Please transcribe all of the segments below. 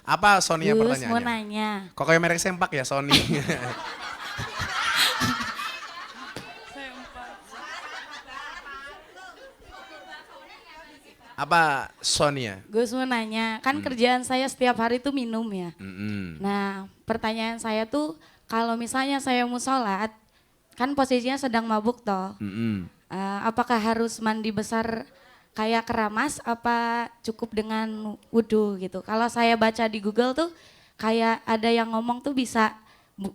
Apa Sonia Gus, pertanyaannya? mau nanya. Kok kayak merek sempak ya Sony? Apa Sonia? Gus mau nanya, kan kerjaan saya setiap hari tuh minum ya. Nah, pertanyaan saya tuh kalau misalnya saya mau sholat, kan posisinya sedang mabuk toh. Apakah harus mandi besar kayak keramas apa cukup dengan wudhu gitu? Kalau saya baca di Google tuh kayak ada yang ngomong tuh bisa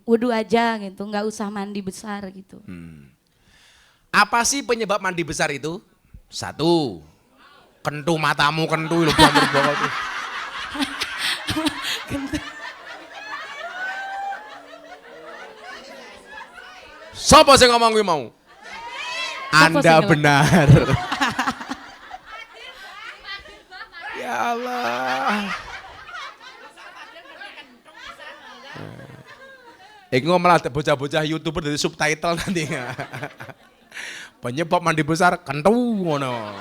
wudhu aja gitu, nggak usah mandi besar gitu. Apa sih penyebab mandi besar itu? Satu, kentu matamu kentu lu banget banget. Sopo sing ngomong kuwi mau? Sopo sing Anda ngomong? benar. Ya Allah. Iku malah bocah-bocah YouTuber dari subtitle nanti. Penyebab mandi besar kentu ngono.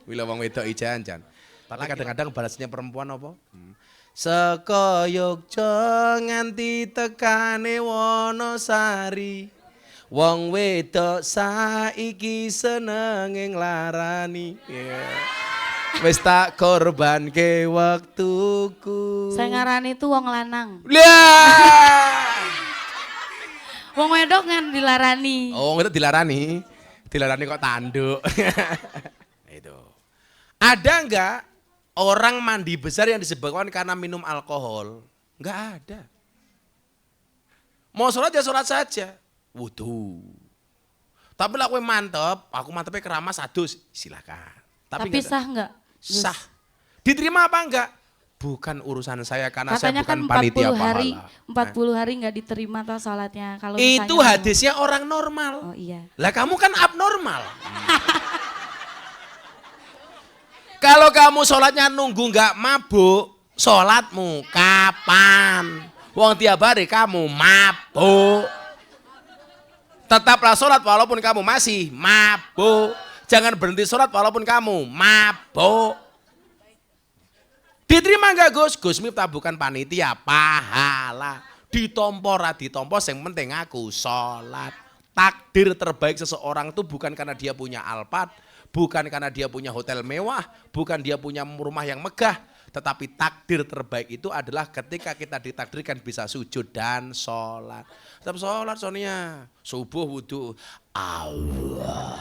Wila wong wedok ijan-jan. Tapi kadang-kadang balasnya perempuan apa? Saka Yogya nganti tekane Wonosari. Wong wedok saiki senenge nglarani. Wis tak korbanke waktuku. Saya ngarani tuh wong lanang. Lah. Wong wedok kan dilarani. Oh, itu dilarani. Dilarani kok tanduk. Itu. Ada enggak orang mandi besar yang disebabkan karena minum alkohol? Enggak ada. Mau sholat ya sholat saja. Wudu. Tapi lah aku mantep, aku mantepnya keramas adus, silakan. Tapi nggak ada. sah nggak? Gus? Sah. Diterima apa enggak? Bukan urusan saya karena Katanya saya bukan kan panitia 40 hari, pahala. 40 hari nggak diterima toh sholatnya. Kalau Itu misalnya hadisnya orang normal. Oh iya. Lah kamu kan abnormal. Kalau kamu sholatnya nunggu nggak mabuk, sholatmu kapan? Wong tiap hari kamu mabuk. Tetaplah sholat walaupun kamu masih mabuk. Jangan berhenti sholat walaupun kamu mabuk. Diterima nggak Gus? Gus Miftah bukan panitia pahala. Ditompo ra ditompo, yang penting aku sholat. Takdir terbaik seseorang itu bukan karena dia punya Alphard, bukan karena dia punya hotel mewah, bukan dia punya rumah yang megah, tetapi takdir terbaik itu adalah ketika kita ditakdirkan bisa sujud dan sholat. Tetap sholat Sonia, subuh wudhu, Allah.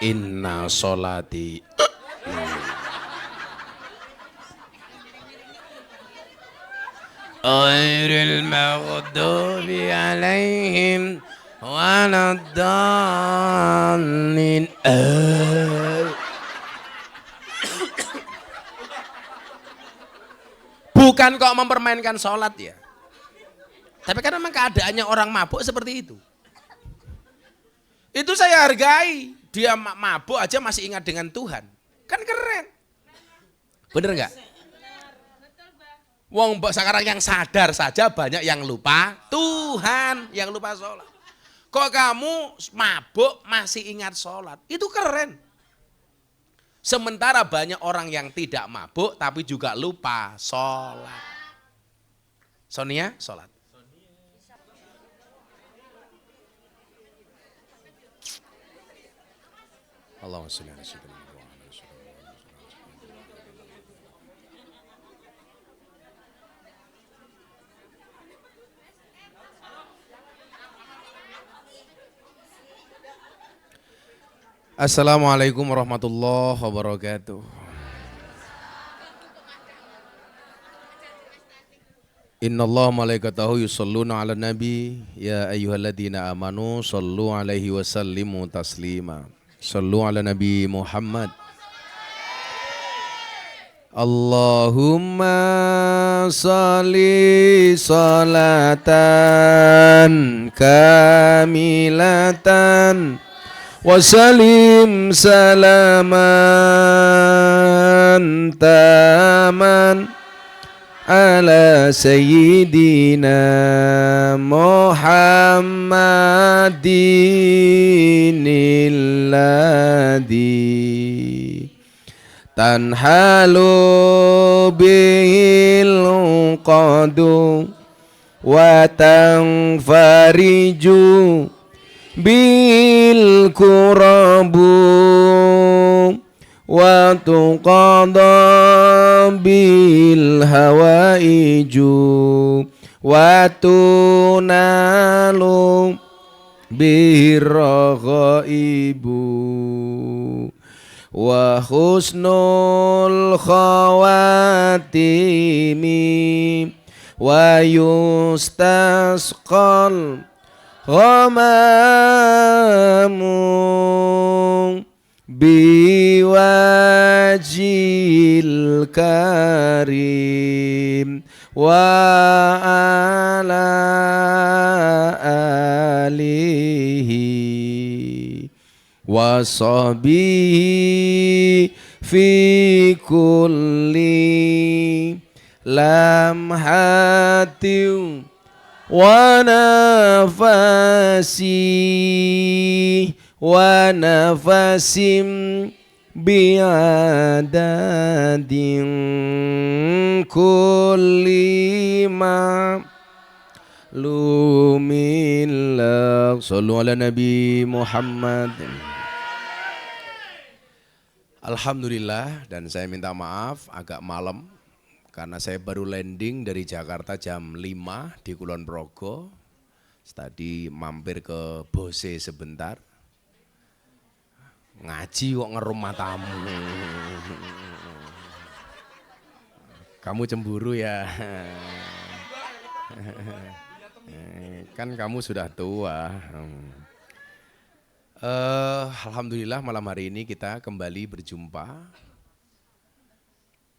Inna sholati. Ghairil maghdubi alaihim waladdallin. Bukan kok mempermainkan sholat ya. Tapi kan memang keadaannya orang mabuk seperti itu. Itu saya hargai. Dia mabuk aja masih ingat dengan Tuhan. Kan keren. Bener nggak? Wong sekarang yang sadar saja banyak yang lupa Tuhan, yang lupa sholat. Kok kamu mabuk masih ingat sholat? Itu keren. Sementara banyak orang yang tidak mabuk tapi juga lupa sholat. Sonia, sholat. Allahumma sholli ala sayyidina Muhammad. Assalamualaikum warahmatullahi wabarakatuh. Innallaha malaikatahu yusholluna ala nabi ya ayyuhalladzina amanu shollu alaihi wa sallimu taslima. Shollu ala nabi Muhammad. Allahumma sholli sholatan kamilatan wasalim salaman taman ala sayyidina Muhammadin alladhi tanhalu bihil qadu wa tanfariju bil kurabu wa tuqadha bil hawaiju wa tunalu birghaibu wa husnul khawatimi wa yustasqal ghamamu biwajil karim wa ala alihi wa sahbihi fi kulli lamhatin wa nafasi wa nafasim bi'adadin kulli ma lumillah. Sallu ala Nabi Muhammad. Alhamdulillah, dan saya minta maaf agak malam karena saya baru landing dari Jakarta jam 5 di Kulon Progo. Tadi mampir ke Bose sebentar. Ngaji kok ngerum matamu. Kamu cemburu ya? Kan kamu sudah tua. Alhamdulillah malam hari ini kita kembali berjumpa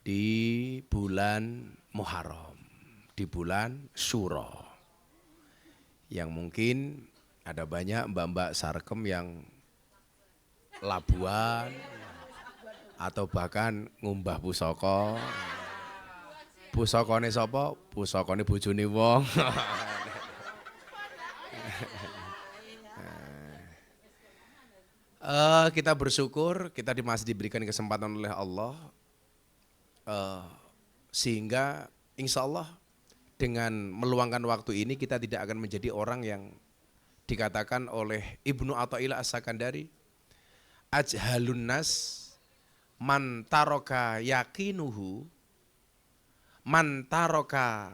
di bulan Muharram, di bulan Syuro. Yang mungkin ada banyak mbak-mbak sarkem yang labuan atau bahkan ngumbah pusaka. Pusakane sapa? Pusakane bojone wong. Kita bersyukur kita masih diberikan kesempatan oleh Allah, sehingga insya Allah dengan meluangkan waktu ini kita tidak akan menjadi orang yang dikatakan oleh Ibnu Athaillah As-Sakandari, ajhalun nas man taraka yaqinuhu man taraka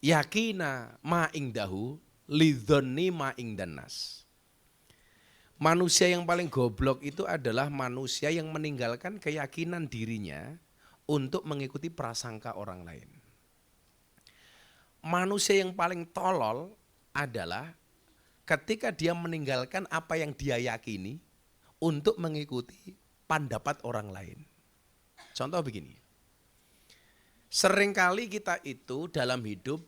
yakina ma ingdahu lidzonni ma ingdan nas. Manusia yang paling goblok itu adalah manusia yang meninggalkan keyakinan dirinya untuk mengikuti prasangka orang lain. Manusia yang paling tolol adalah ketika dia meninggalkan apa yang dia yakini untuk mengikuti pendapat orang lain. Contoh begini, seringkali kita itu dalam hidup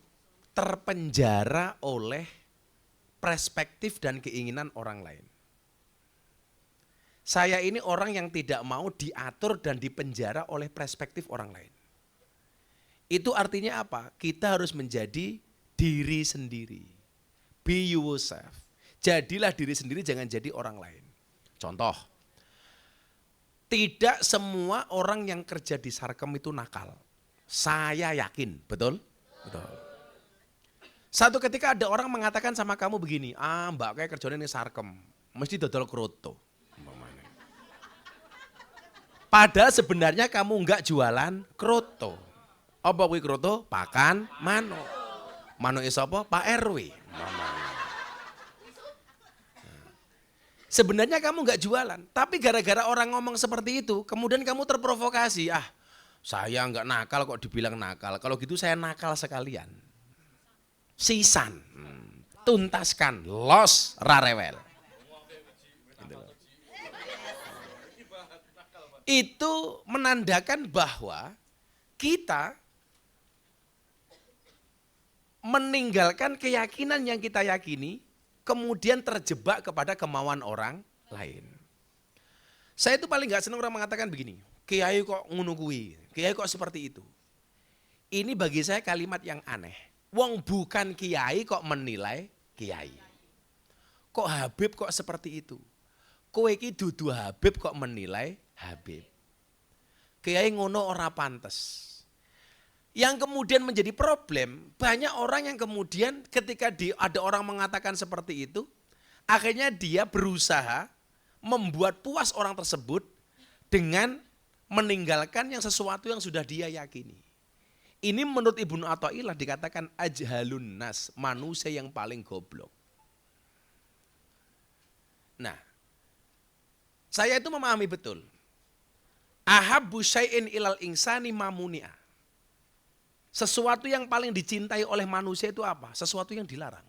terpenjara oleh perspektif dan keinginan orang lain. Saya ini orang yang tidak mau diatur dan dipenjara oleh perspektif orang lain. Itu artinya apa? Kita harus menjadi diri sendiri. Be yourself. Jadilah diri sendiri, jangan jadi orang lain. Contoh, tidak semua orang yang kerja di Sarkem itu nakal. Saya yakin, betul? Betul. Satu ketika ada orang mengatakan sama kamu begini, mbak kayak kerjanya ini Sarkem, mesti dodol kroto. Padahal sebenarnya kamu enggak jualan kroto. Apa kuwi kroto? Pakan manuk. Manuke sapa? Pak RW. Sebenarnya kamu enggak jualan, tapi gara-gara orang ngomong seperti itu, kemudian kamu terprovokasi. Saya enggak nakal kok dibilang nakal. Kalau gitu saya nakal sekalian. Sisan. Tuntaskan. Los rarewel. Itu menandakan bahwa kita meninggalkan keyakinan yang kita yakini, kemudian terjebak kepada kemauan orang lain. Saya itu paling gak senang orang mengatakan begini, kiai kok ngono kuwi, kiai kok seperti itu. Ini bagi saya kalimat yang aneh. Wong bukan kiai kok menilai kiai. Kok Habib kok seperti itu? Kowe iki dudu Habib kok menilai Habib. Kiai ngono ora pantes. Yang kemudian menjadi problem, banyak orang yang kemudian ketika ada orang mengatakan seperti itu, akhirnya dia berusaha membuat puas orang tersebut dengan meninggalkan yang sesuatu yang sudah dia yakini. Ini menurut Ibnu Athaillah dikatakan ajhalun nas, manusia yang paling goblok. Nah, saya itu memahami betul. Ahabbu syai'in ilal insani mamuni'a. Sesuatu yang paling dicintai oleh manusia itu apa? Sesuatu yang dilarang.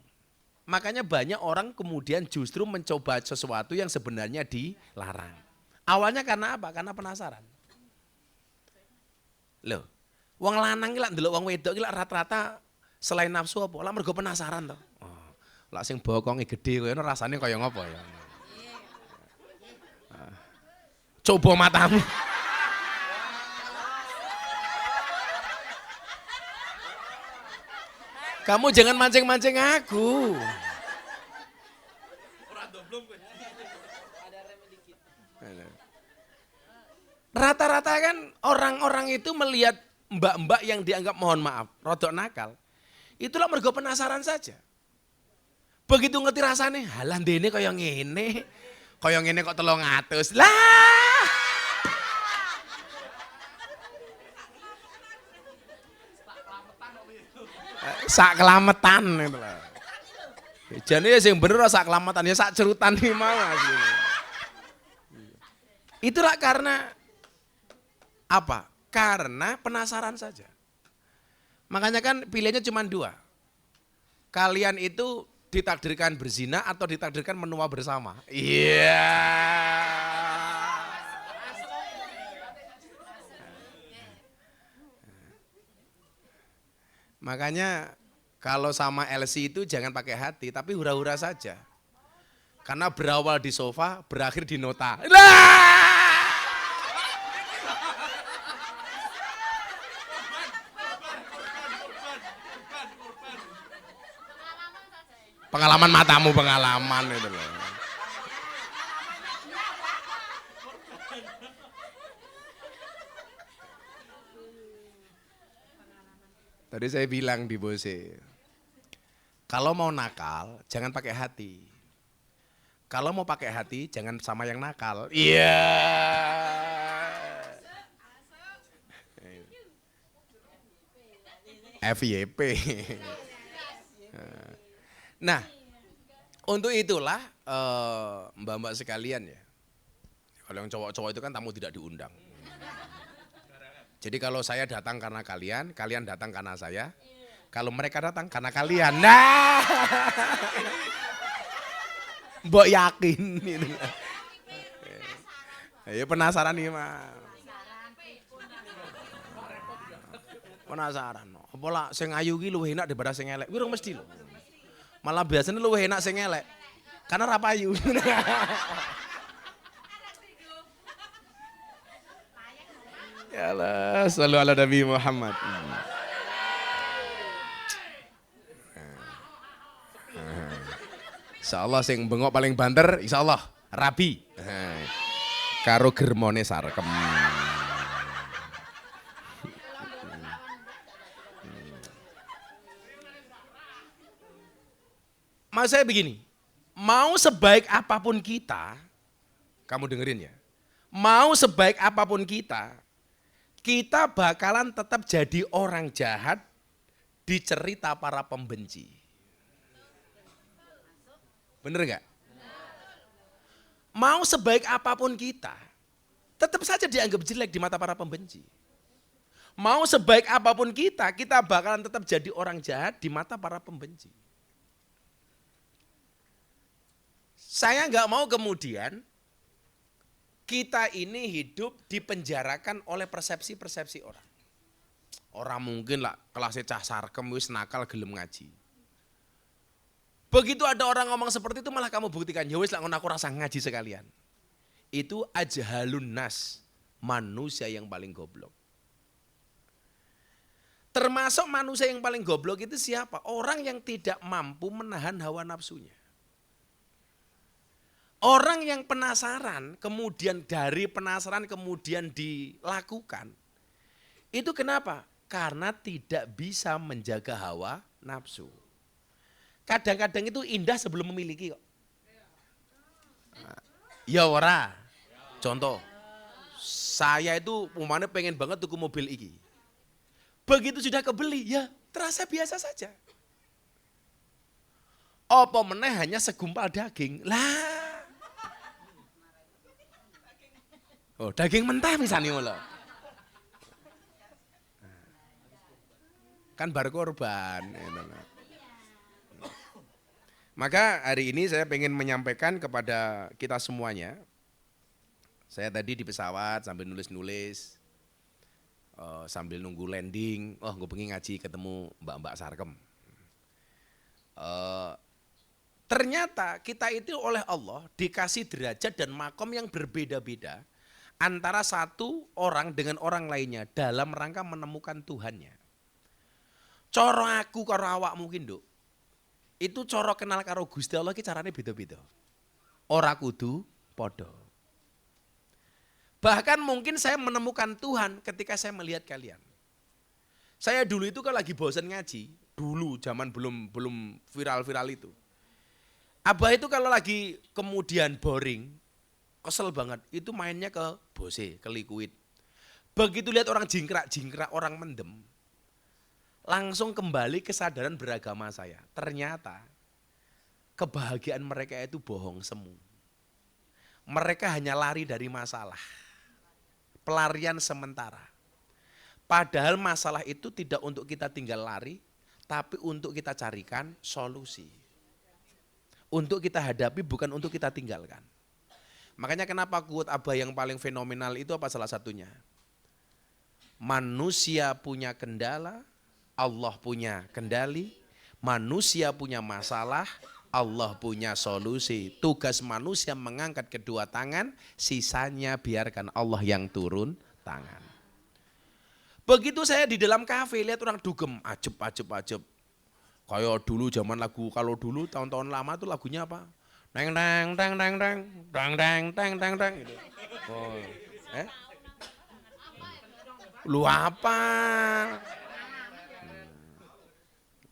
Makanya banyak orang kemudian justru mencoba sesuatu yang sebenarnya dilarang. Awalnya karena apa? Karena penasaran. Loh, wong lanang iki lak ndelok wong wedok iki lak rata-rata selain nafsu apa? Lah mergo penasaran to. Oh, lak sing bokonge gedhe koyo rasane kaya ngopo ya. Coba matamu. Kamu jangan mancing-mancing aku. Rata-rata kan orang-orang itu melihat mbak-mbak yang dianggap mohon maaf, rodok nakal. Itulah mergo penasaran saja. Begitu ngerti rasanya, halah ndene kaya ngene. Kaya ngene kok 300. Lah. Sak kelametan itu lah. Jadi ya sing bener sak kelametan ya sak cerutan iki mau asline. Itulah karena apa? Karena penasaran saja. Makanya kan pilihannya cuma 2. Kalian itu ditakdirkan berzina atau ditakdirkan menua bersama. Iya. Makanya kalau sama LC itu jangan pakai hati, tapi hura-hura saja. Karena berawal di sofa, berakhir di nota. Pengalaman matamu, pengalaman itu loh. Tadi saya bilang di Bose, kalau mau nakal jangan pakai hati. Kalau mau pakai hati jangan sama yang nakal. Iya. FYP. Nah, untuk itulah mbak-mbak sekalian ya. Kalau yang cowok-cowok itu kan tamu tidak diundang. Jadi kalau saya datang karena kalian, kalian datang karena saya. Kalau mereka datang karena kalian. Nah. Mbok yakin gitu. Ya penasaran nih, Mas. Penasaran. Apa lah sing ayu ki luwih enak daripada sing elek. Wirung mesti lho. Malah biasanya luwih enak sing elek. Karena ra payu. Ya Allah, selalu ala Nabi Muhammad. Insyaallah sing bengok paling banter, insyaallah rabi. Karo germone sarkem. Mas saya begini, mau sebaik apapun kita, kamu dengerin ya, mau sebaik apapun kita bakalan tetap jadi orang jahat di cerita para pembenci. Bener gak? Mau sebaik apapun kita, tetap saja dianggap jelek di mata para pembenci. Mau sebaik apapun kita bakalan tetap jadi orang jahat di mata para pembenci. Saya nggak mau kemudian kita ini hidup dipenjarakan oleh persepsi-persepsi orang. Orang mungkin lah kelasnya cah sarkem wis nakal gelem ngaji. Begitu ada orang ngomong seperti itu malah kamu buktikan, ya wis lah aku rasa ngaji sekalian. Itu ajhalun nas, manusia yang paling goblok. Termasuk manusia yang paling goblok itu siapa? Orang yang tidak mampu menahan hawa nafsunya. Orang yang penasaran, kemudian dari penasaran kemudian dilakukan. Itu kenapa? Karena tidak bisa menjaga hawa nafsu. Kadang-kadang itu indah sebelum memiliki kok. Ya ora. Contoh, saya itu umpamanya pengen banget tuku mobil iki. Begitu sudah kebeli, ya terasa biasa saja. Apa meneh hanya segumpal daging. Lah. Oh, daging mentah misalnya lho. Kan bar korban. Maka hari ini saya ingin menyampaikan kepada kita semuanya. Saya tadi di pesawat sambil nulis-nulis. Sambil nunggu landing, gue pengen ngaji ketemu mbak-mbak Sarkem. Ternyata kita itu oleh Allah dikasih derajat dan makom yang berbeda-beda antara satu orang dengan orang lainnya dalam rangka menemukan Tuhannya. Coro aku karo awak mungkin Duk, itu coro kenal karo Gusti Allah ki carane beda-beda. Ora kudu podo. Bahkan mungkin saya menemukan Tuhan ketika saya melihat kalian. Saya dulu itu kalau lagi bosan ngaji, dulu zaman belum viral-viral itu. Abah itu kalau lagi kemudian boring, kesel banget, itu mainnya ke Bose, ke Liquid. Begitu lihat orang jingkrak, orang mendem, langsung kembali kesadaran beragama saya. Ternyata kebahagiaan mereka itu bohong semu. Mereka hanya lari dari masalah. Pelarian sementara. Padahal masalah itu tidak untuk kita tinggal lari, tapi untuk kita carikan solusi. Untuk kita hadapi, bukan untuk kita tinggalkan. Makanya kenapa quote Abah yang paling fenomenal itu apa salah satunya? Manusia punya kendala, Allah punya kendali. Manusia punya masalah, Allah punya solusi. Tugas manusia mengangkat kedua tangan, sisanya biarkan Allah yang turun tangan. Begitu saya di dalam kafe lihat orang dugem, ajeb. Kayak dulu zaman lagu, kalau dulu tahun-tahun lama tuh lagunya apa? Dang gitu. Oh. Lu apa?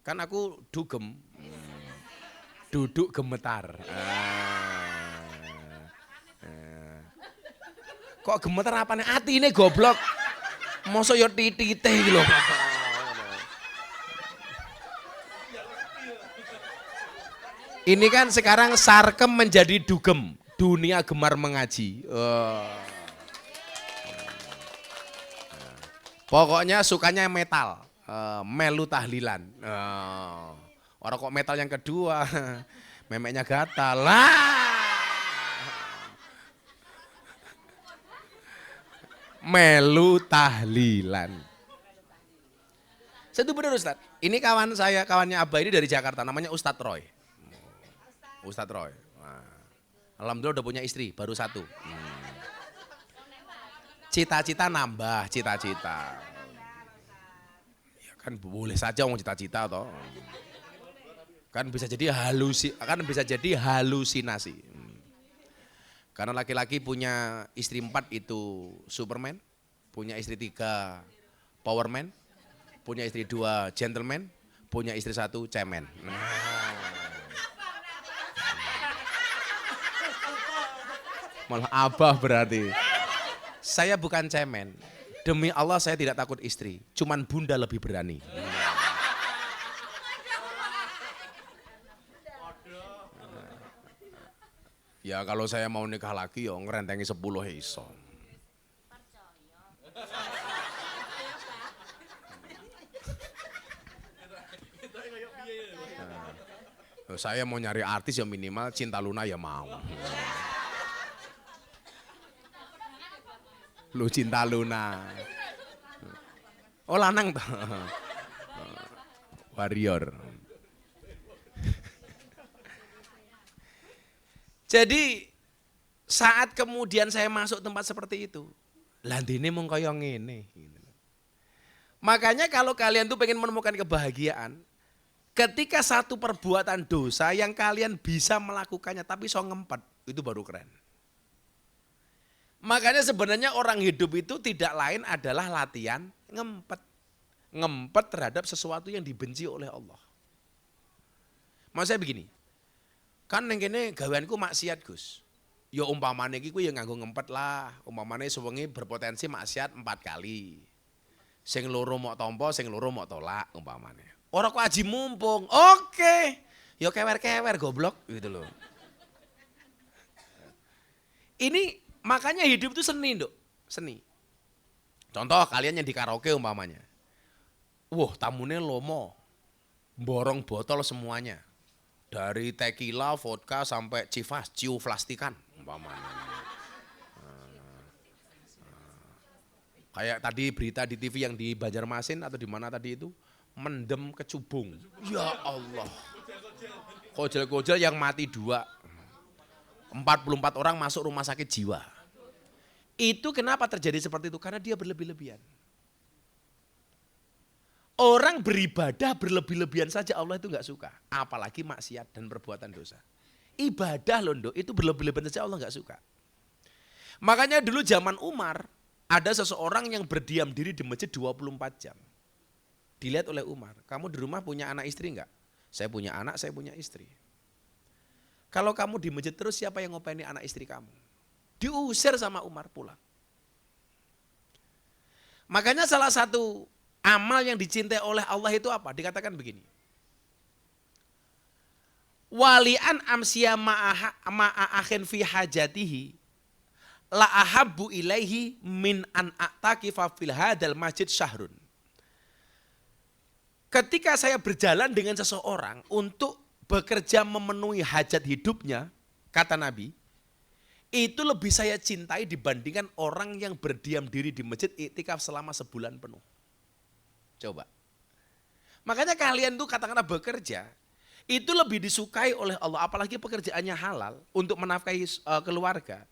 Kan aku dugem. Duduk gemetar. Kok gemetar apa nih? Hati ini goblok. Masa yo titite iki lho. Ini kan sekarang Sarkem menjadi dugem, dunia gemar mengaji. Pokoknya sukanya metal, melu tahlilan. Orang kok metal yang kedua, memeknya gatal lah. Melu tahlilan. Saya itu benar Ustadz, ini kawan saya, kawannya Abah ini dari Jakarta, namanya Ustadz Roy. Ustadz Roy. Nah, alhamdulillah udah punya istri, baru satu. Cita-cita nambah, cita-cita. Ya kan boleh saja mau cita-cita toh. Kan bisa jadi halusinasi. Karena laki-laki punya istri 4 itu Superman, punya istri 3 Powerman, punya istri 2 Gentleman, punya istri 1 Cemen. Malah Abah berarti. Saya bukan cemen. Demi Allah saya tidak takut istri, cuman bunda lebih berani. Ya kalau saya mau nikah lagi ya ngerentengi 10 iso. Saya mau nyari artis ya minimal Cinta Luna ya mau. Lu Cinta Luna. Oh lanang toh. Warrior. Jadi saat kemudian saya masuk tempat seperti itu, landine mung kaya ngene. Makanya kalau kalian tuh pengen menemukan kebahagiaan, ketika satu perbuatan dosa yang kalian bisa melakukannya tapi so ngempet, itu baru keren. Makanya sebenarnya orang hidup itu tidak lain adalah latihan ngempet. Ngempet terhadap sesuatu yang dibenci oleh Allah. Maksud saya begini, kan yang kene gaweanku maksiat Gus. Ya umpamane iki ku ya nganggo ngempet lah, umpamane sewengi berpotensi maksiat 4 kali. Sing loro mok tampa, sing loro mok tolak umpamane. Ora kok aji mumpung. Oke. Ya kewer-kewer goblok gitu loh. Ini makanya hidup itu seni, Nduk. Seni. Contoh kalian yang di karaoke umpamanya. Wah, tamune lomo. Borong botol semuanya. Dari tequila, vodka sampai civas, ciuflastikan umpamanya. Kayak tadi berita di TV yang di Banjarmasin atau di mana tadi itu, mendem kecubung. Ya Allah. Kojel-kojel yang mati 2. 44 orang masuk rumah sakit jiwa. Itu kenapa terjadi seperti itu? Karena dia berlebih-lebihan. Orang beribadah berlebih-lebihan saja Allah itu enggak suka. Apalagi maksiat dan perbuatan dosa. Ibadah loh Nduk, itu berlebih-lebihan saja Allah enggak suka. Makanya dulu zaman Umar, ada seseorang yang berdiam diri di masjid 24 jam. Dilihat oleh Umar, kamu di rumah punya anak istri enggak? Saya punya anak, saya punya istri. Kalau kamu di masjid terus siapa yang ngopeni anak istri kamu? Diusir sama Umar pulang. Makanya salah satu amal yang dicintai oleh Allah itu apa? Dikatakan begini. Walian amsiya ma'akhin fi hajatihi la ahabbu ilaihi min an a'takifa fil hadal masjid syahrun. Ketika saya berjalan dengan seseorang untuk bekerja memenuhi hajat hidupnya, kata Nabi, itu lebih saya cintai dibandingkan orang yang berdiam diri di masjid iktikaf selama sebulan penuh. Coba. Makanya kalian tuh katakanlah bekerja, itu lebih disukai oleh Allah, apalagi pekerjaannya halal untuk menafkahi keluarga.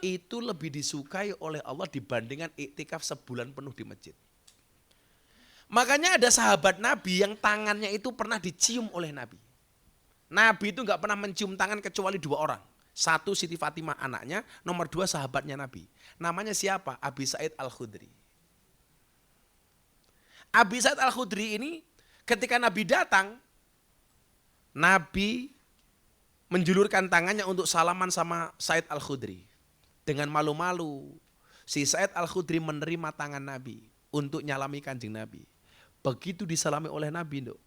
Itu lebih disukai oleh Allah dibandingkan iktikaf sebulan penuh di masjid. Makanya ada sahabat Nabi yang tangannya itu pernah dicium oleh Nabi. Nabi itu enggak pernah mencium tangan kecuali 2 orang. 1 Siti Fatimah anaknya, nomor 2 sahabatnya Nabi. Namanya siapa? Abi Sa'id Al-Khudri. Abi Sa'id Al-Khudri ini ketika Nabi datang, Nabi menjulurkan tangannya untuk salaman sama Sa'id Al-Khudri. Dengan malu-malu, si Sa'id Al-Khudri menerima tangan Nabi untuk nyalami kanjeng Nabi. Begitu disalami oleh Nabi, Nduk,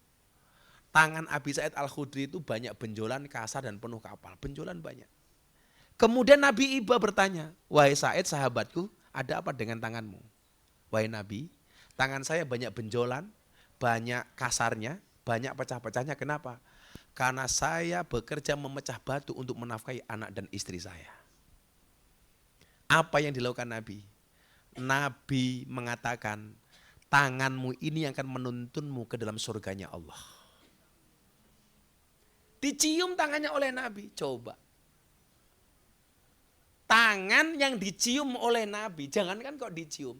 tangan Abi Sa'id Al-Khudri itu banyak benjolan, kasar dan penuh kapal. Benjolan banyak. Kemudian Nabi Iba bertanya, wahai Sa'id sahabatku, ada apa dengan tanganmu? Wahai Nabi, tangan saya banyak benjolan, banyak kasarnya, banyak pecah-pecahnya. Kenapa? Karena saya bekerja memecah batu untuk menafkahi anak dan istri saya. Apa yang dilakukan Nabi? Nabi mengatakan, tanganmu ini akan menuntunmu ke dalam surganya Allah. Dicium tangannya oleh Nabi, coba. Tangan yang dicium oleh Nabi, jangankan kok dicium.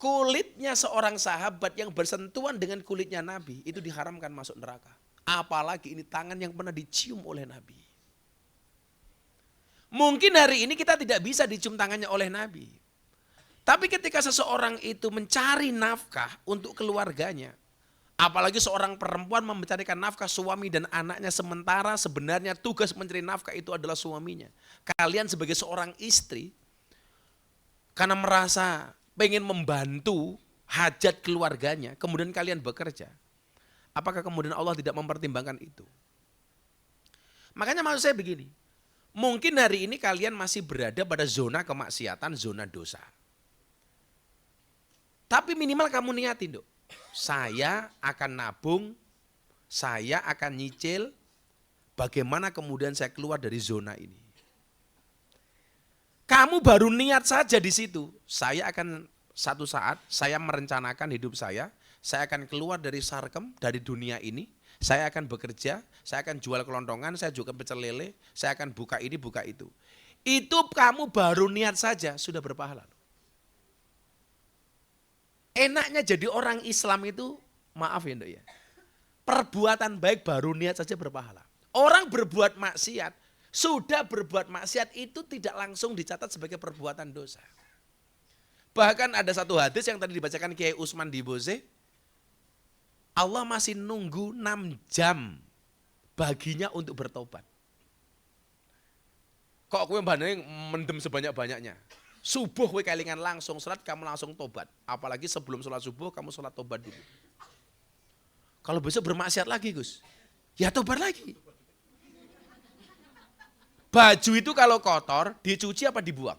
Kulitnya seorang sahabat yang bersentuhan dengan kulitnya Nabi, itu diharamkan masuk neraka. Apalagi ini tangan yang pernah dicium oleh Nabi. Mungkin hari ini kita tidak bisa dicium tangannya oleh Nabi. Tapi ketika seseorang itu mencari nafkah untuk keluarganya, apalagi seorang perempuan mencarikan nafkah suami dan anaknya, sementara sebenarnya tugas mencari nafkah itu adalah suaminya. Kalian sebagai seorang istri, karena merasa pengen membantu hajat keluarganya, kemudian kalian bekerja. Apakah kemudian Allah tidak mempertimbangkan itu? Makanya maksud saya begini, mungkin hari ini kalian masih berada pada zona kemaksiatan, zona dosa. Tapi minimal kamu niatin, Dok. Saya akan nabung, saya akan nyicil, bagaimana kemudian saya keluar dari zona ini. Kamu baru niat saja di situ, saya akan satu saat, saya merencanakan hidup saya akan keluar dari sarkem, dari dunia ini, saya akan bekerja, saya akan jual kelontongan, saya juga pecel lele, saya akan buka ini, buka itu. Itu kamu baru niat saja, sudah berpahala. Enaknya jadi orang Islam itu, maaf ya Nduk ya, perbuatan baik baru niat saja berpahala. Orang berbuat maksiat, sudah berbuat maksiat itu tidak langsung dicatat sebagai perbuatan dosa. Bahkan ada satu hadis yang tadi dibacakan Kiai Usman di Bose, Allah masih nunggu 6 jam baginya untuk bertobat. Kok kowe mbane mendem sebanyak-banyaknya? Subuh kowe kelingan langsung salat, kamu langsung tobat. Apalagi sebelum sholat subuh kamu sholat tobat dulu. Kalau besok bermaksiat lagi Gus, ya tobat lagi. Baju itu kalau kotor dicuci apa dibuang?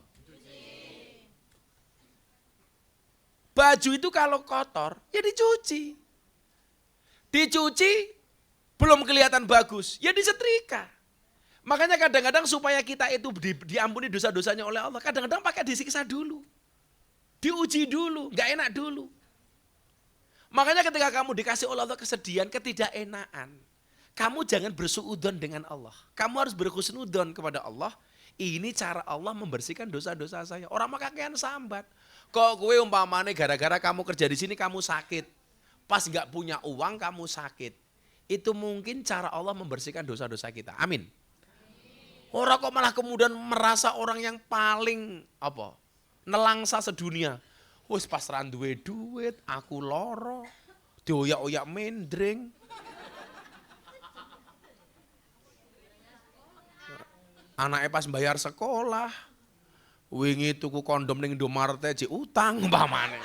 Baju itu kalau kotor ya dicuci. Dicuci belum kelihatan bagus, ya disetrika. Makanya kadang-kadang supaya kita itu diampuni dosa-dosanya oleh Allah, kadang-kadang pakai disiksa dulu. Diuji dulu, nggak enak dulu. Makanya ketika kamu dikasih oleh Allah kesedihan, ketidakenaan, kamu jangan bersuudzon dengan Allah. Kamu harus berhusnudzon kepada Allah. Ini cara Allah membersihkan dosa-dosa saya. Orang mah kakean sambat. Kok kowe umpamane gara-gara kamu kerja di sini kamu sakit. Pas nggak punya uang kamu sakit. Itu mungkin cara Allah membersihkan dosa-dosa kita. Amin. Orang kok malah kemudian merasa orang yang paling nelangsa sedunia. Wis pas ra duwe duit, aku loro, dioyak-oyak mendring. Anaknya pas bayar sekolah, wingi tuku kondom ning Indomaret aja utang umpamane.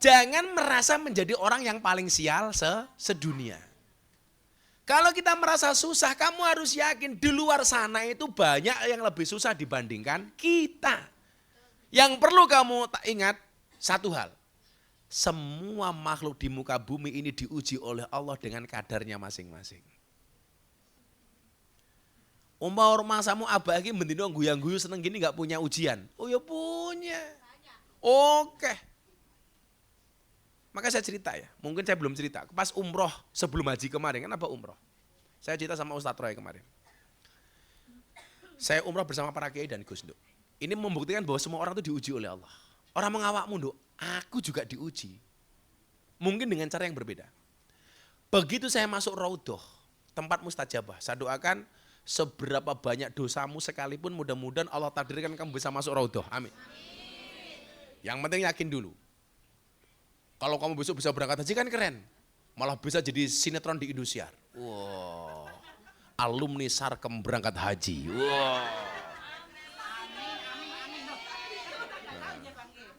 Jangan merasa menjadi orang yang paling sial sedunia. Kalau kita merasa susah, kamu harus yakin di luar sana itu banyak yang lebih susah dibandingkan kita. Yang perlu kamu tak ingat satu hal. Semua makhluk di muka bumi ini diuji oleh Allah dengan kadarnya masing-masing. Rumah samu abah iki bendino guyang-guyu seneng gini gak punya ujian. Oh ya punya. Oke. Maka saya cerita ya, mungkin saya belum cerita. Pas umroh sebelum haji kemarin, kan apa umroh? Saya cerita sama Ustadz Roy kemarin. Saya umroh bersama para kiai dan Gus Nduk. Ini membuktikan bahwa semua orang itu diuji oleh Allah. Orang mengawakmu Nduk, aku juga diuji. Mungkin dengan cara yang berbeda. Begitu saya masuk Raudhah, tempat mustajabah, saya doakan seberapa banyak dosamu sekalipun mudah-mudahan Allah takdirkan kamu bisa masuk Raudhah. Amin. Yang penting yakin dulu. Kalau kamu besok bisa berangkat haji kan keren. Malah bisa jadi sinetron di Indosiar. Wow. Alumni Sarkem berangkat haji. Wow.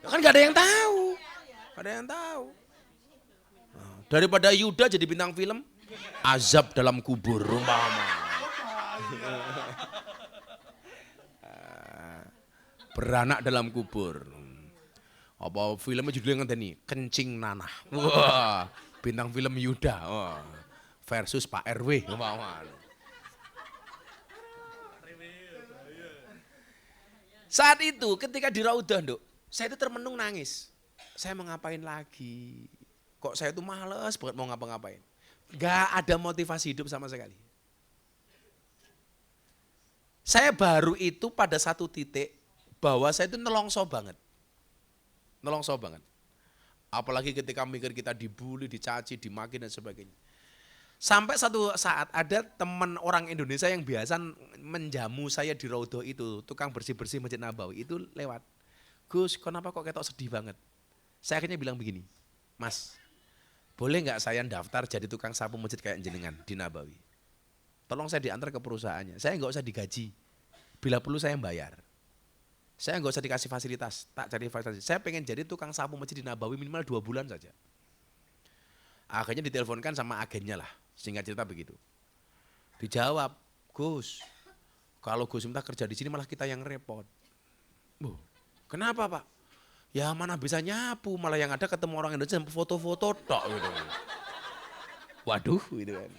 Nah, kan gak ada yang tahu. Gak ada yang tahu. Nah, daripada Yuda jadi bintang film, azab dalam kubur. Beranak dalam kubur. Apa filmnya judulnya ngenteni Kencing Nanah. Wah, bintang film Yuda. Wah, versus Pak RW. Saat itu ketika di Raudhah, Nduk, saya itu termenung nangis. Saya mau ngapain lagi? Kok saya itu males banget mau ngapa-ngapain. Gak ada motivasi hidup sama sekali. Saya baru itu pada satu titik bahwa saya itu nelongso banget. Nelongso banget. Apalagi ketika mikir kita dibully, dicaci, dimaki dan sebagainya. Sampai satu saat ada teman orang Indonesia yang biasa menjamu saya di Raudhah itu, tukang bersih-bersih Masjid Nabawi itu lewat. Gus, kenapa kok ketok sedih banget? Saya akhirnya bilang begini, Mas, boleh nggak saya daftar jadi tukang sapu masjid kayak jenengan di Nabawi? Tolong saya diantar ke perusahaannya, saya nggak usah digaji, bila perlu saya bayar. Saya nggak usah dikasih fasilitas, tak cari fasilitas. Saya pengen jadi tukang sapu masjid di Nabawi minimal 2 bulan saja. Akhirnya diteleponkan sama agennya lah, singkat cerita begitu. Dijawab, Gus, kalau Gus minta kerja di sini malah kita yang repot. Kenapa Pak? Ya mana bisa nyapu, malah yang ada ketemu orang Indonesia foto-foto tok gitu. Waduh gitu kan.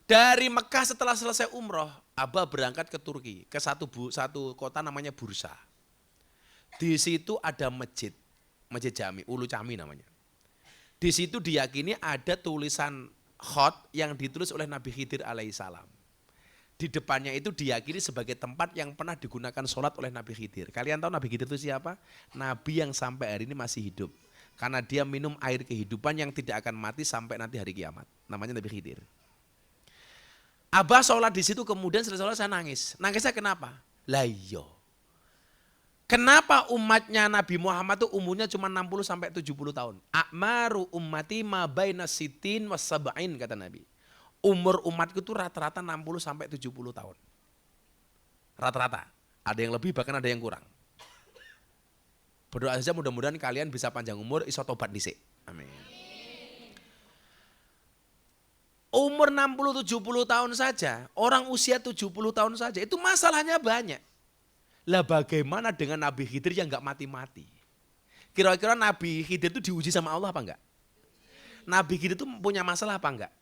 Dari Mekah setelah selesai umroh, Abah berangkat ke Turki, ke satu kota namanya Bursa. Di situ ada masjid Jami, Ulu Cami namanya. Di situ diyakini ada tulisan khot yang ditulis oleh Nabi Khidir alaihissalam. Di depannya itu diyakini sebagai tempat yang pernah digunakan sholat oleh Nabi Khidir. Kalian tahu Nabi Khidir itu siapa? Nabi yang sampai hari ini masih hidup. Karena dia minum air kehidupan yang tidak akan mati sampai nanti hari kiamat. Namanya Nabi Khidir. Abah sholat di situ, kemudian setelah sholat saya nangis. Nangisnya kenapa? Lah iya. Kenapa umatnya Nabi Muhammad itu umurnya cuma 60 sampai 70 tahun? A'maru ummati ma baina sitin was sab'in kata Nabi. Umur umatku itu rata-rata 60 sampai 70 tahun. Rata-rata. Ada yang lebih bahkan ada yang kurang. Berdoa saja mudah-mudahan kalian bisa panjang umur, iso tobat dhisik. Amin. Umur 60-70 tahun saja, orang usia 70 tahun saja, itu masalahnya banyak. Lah bagaimana dengan Nabi Khidir yang gak mati-mati? Kira-kira Nabi Khidir itu diuji sama Allah apa enggak? Nabi Khidir itu punya masalah apa enggak?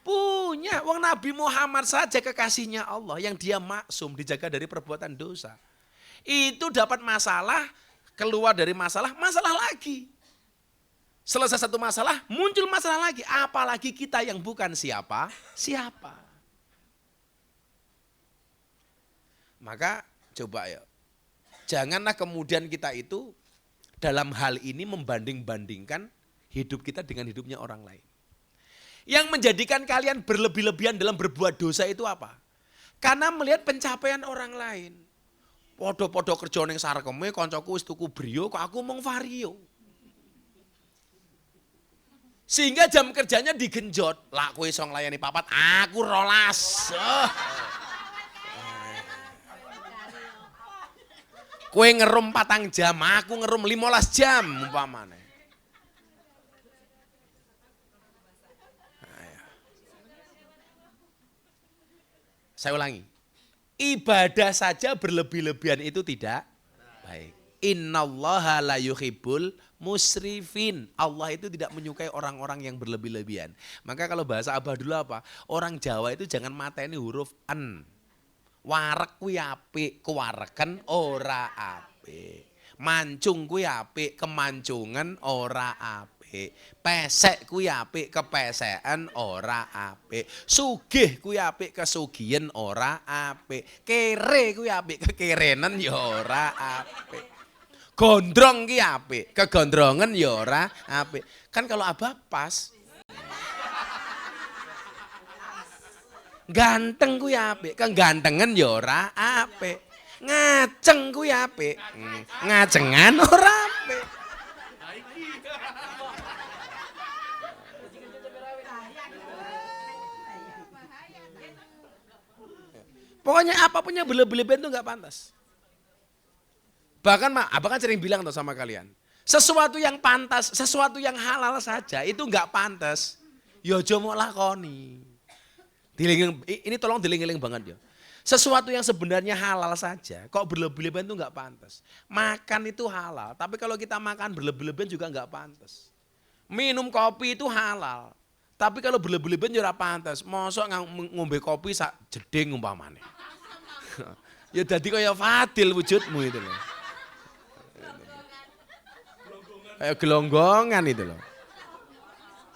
Punya. Wong Nabi Muhammad saja kekasihnya Allah yang dia maksum, dijaga dari perbuatan dosa. Itu dapat masalah, keluar dari masalah, masalah lagi. Selesai satu masalah, muncul masalah lagi. Apalagi kita yang bukan siapa. Maka coba ya, janganlah kemudian kita itu dalam hal ini membanding-bandingkan hidup kita dengan hidupnya orang lain. Yang menjadikan kalian berlebih-lebihan dalam berbuat dosa itu apa? Karena melihat pencapaian orang lain. Podo-podo kerja ning sarkeme, koncoku wis tuku brio, kok aku mung vario. Sehingga jam kerjanya digenjot. Lah kowe iso nglayani papat, aku 12. Kowe ngerum 4 jam, aku ngerum 15 jam umpamane. Saya ulangi. Ibadah saja berlebih-lebihan itu tidak baik. Innallaha la yuhibbul musrifin. Allah itu tidak menyukai orang-orang yang berlebih-lebihan. Maka kalau bahasa Abah dulu apa? Orang Jawa itu jangan mateni huruf en. Warek kuwi apik, kewareken ora apik. Mancung kuwi apik, kemancungan ora apik. Pesek kuwi apik, kepeseken ora apik. Sugih kuwi apik, kesugihan ora apik. Kere kuwi apik, kekerenan ya ora apik. Gondrong ki apik, kegondrongan ya ora apik. Kan kalau Abah pas. Ganteng kuwi apik, kegantengan ya ora apik. Ngaceng kuwi apik, ngacengan ora apik. Pokoknya apapun yang berlebihan itu enggak pantas. Bahkan Abang kan sering bilang tuh sama kalian, sesuatu yang pantas, sesuatu yang halal saja itu enggak pantas. Ya aja mok lakoni. Ini tolong diling-iling banget ya. Sesuatu yang sebenarnya halal saja, kok berlebihan itu enggak pantas. Makan itu halal, tapi kalau kita makan berlebihan juga enggak pantas. Minum kopi itu halal, tapi kalau berlebihan juga pantas. Mosok ngombe kopi sak jeding umpamane. Ya dadi kaya Fadil wujudmu itu loh. Kayak gelonggongan itu loh.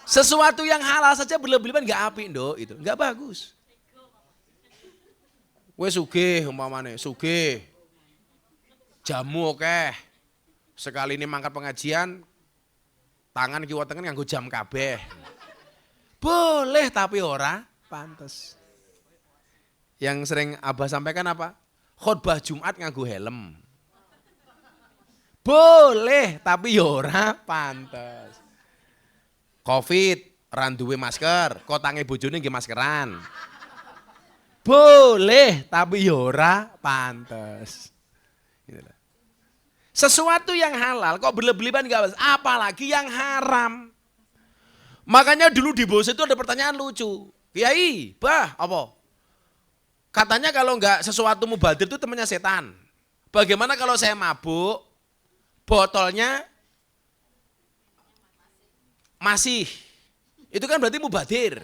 Sesuatu yang halal saja berlebihan enggak apik, Nduk, itu. Enggak bagus. Kowe sugih umpamane, sugih. Jamu akeh. Sekali ini mangkat pengajian, tangan kiwa tengen nganggo jam kabeh. Boleh tapi ora pantes. Yang sering Abah sampaikan apa? Khotbah Jumat nganggo helm. Boleh, tapi ya ora pantes. Covid, randuwe masker, kotange bojone nggih maskeran. Boleh, tapi ya ora pantes. Sesuatu yang halal kok berlebihan enggak pantes, apalagi yang haram. Makanya dulu di Bos itu ada pertanyaan lucu. Kiai, bah, apa? Katanya kalau enggak sesuatu mubadir itu temannya setan. Bagaimana kalau saya mabuk? Botolnya masih, itu kan berarti mubadir.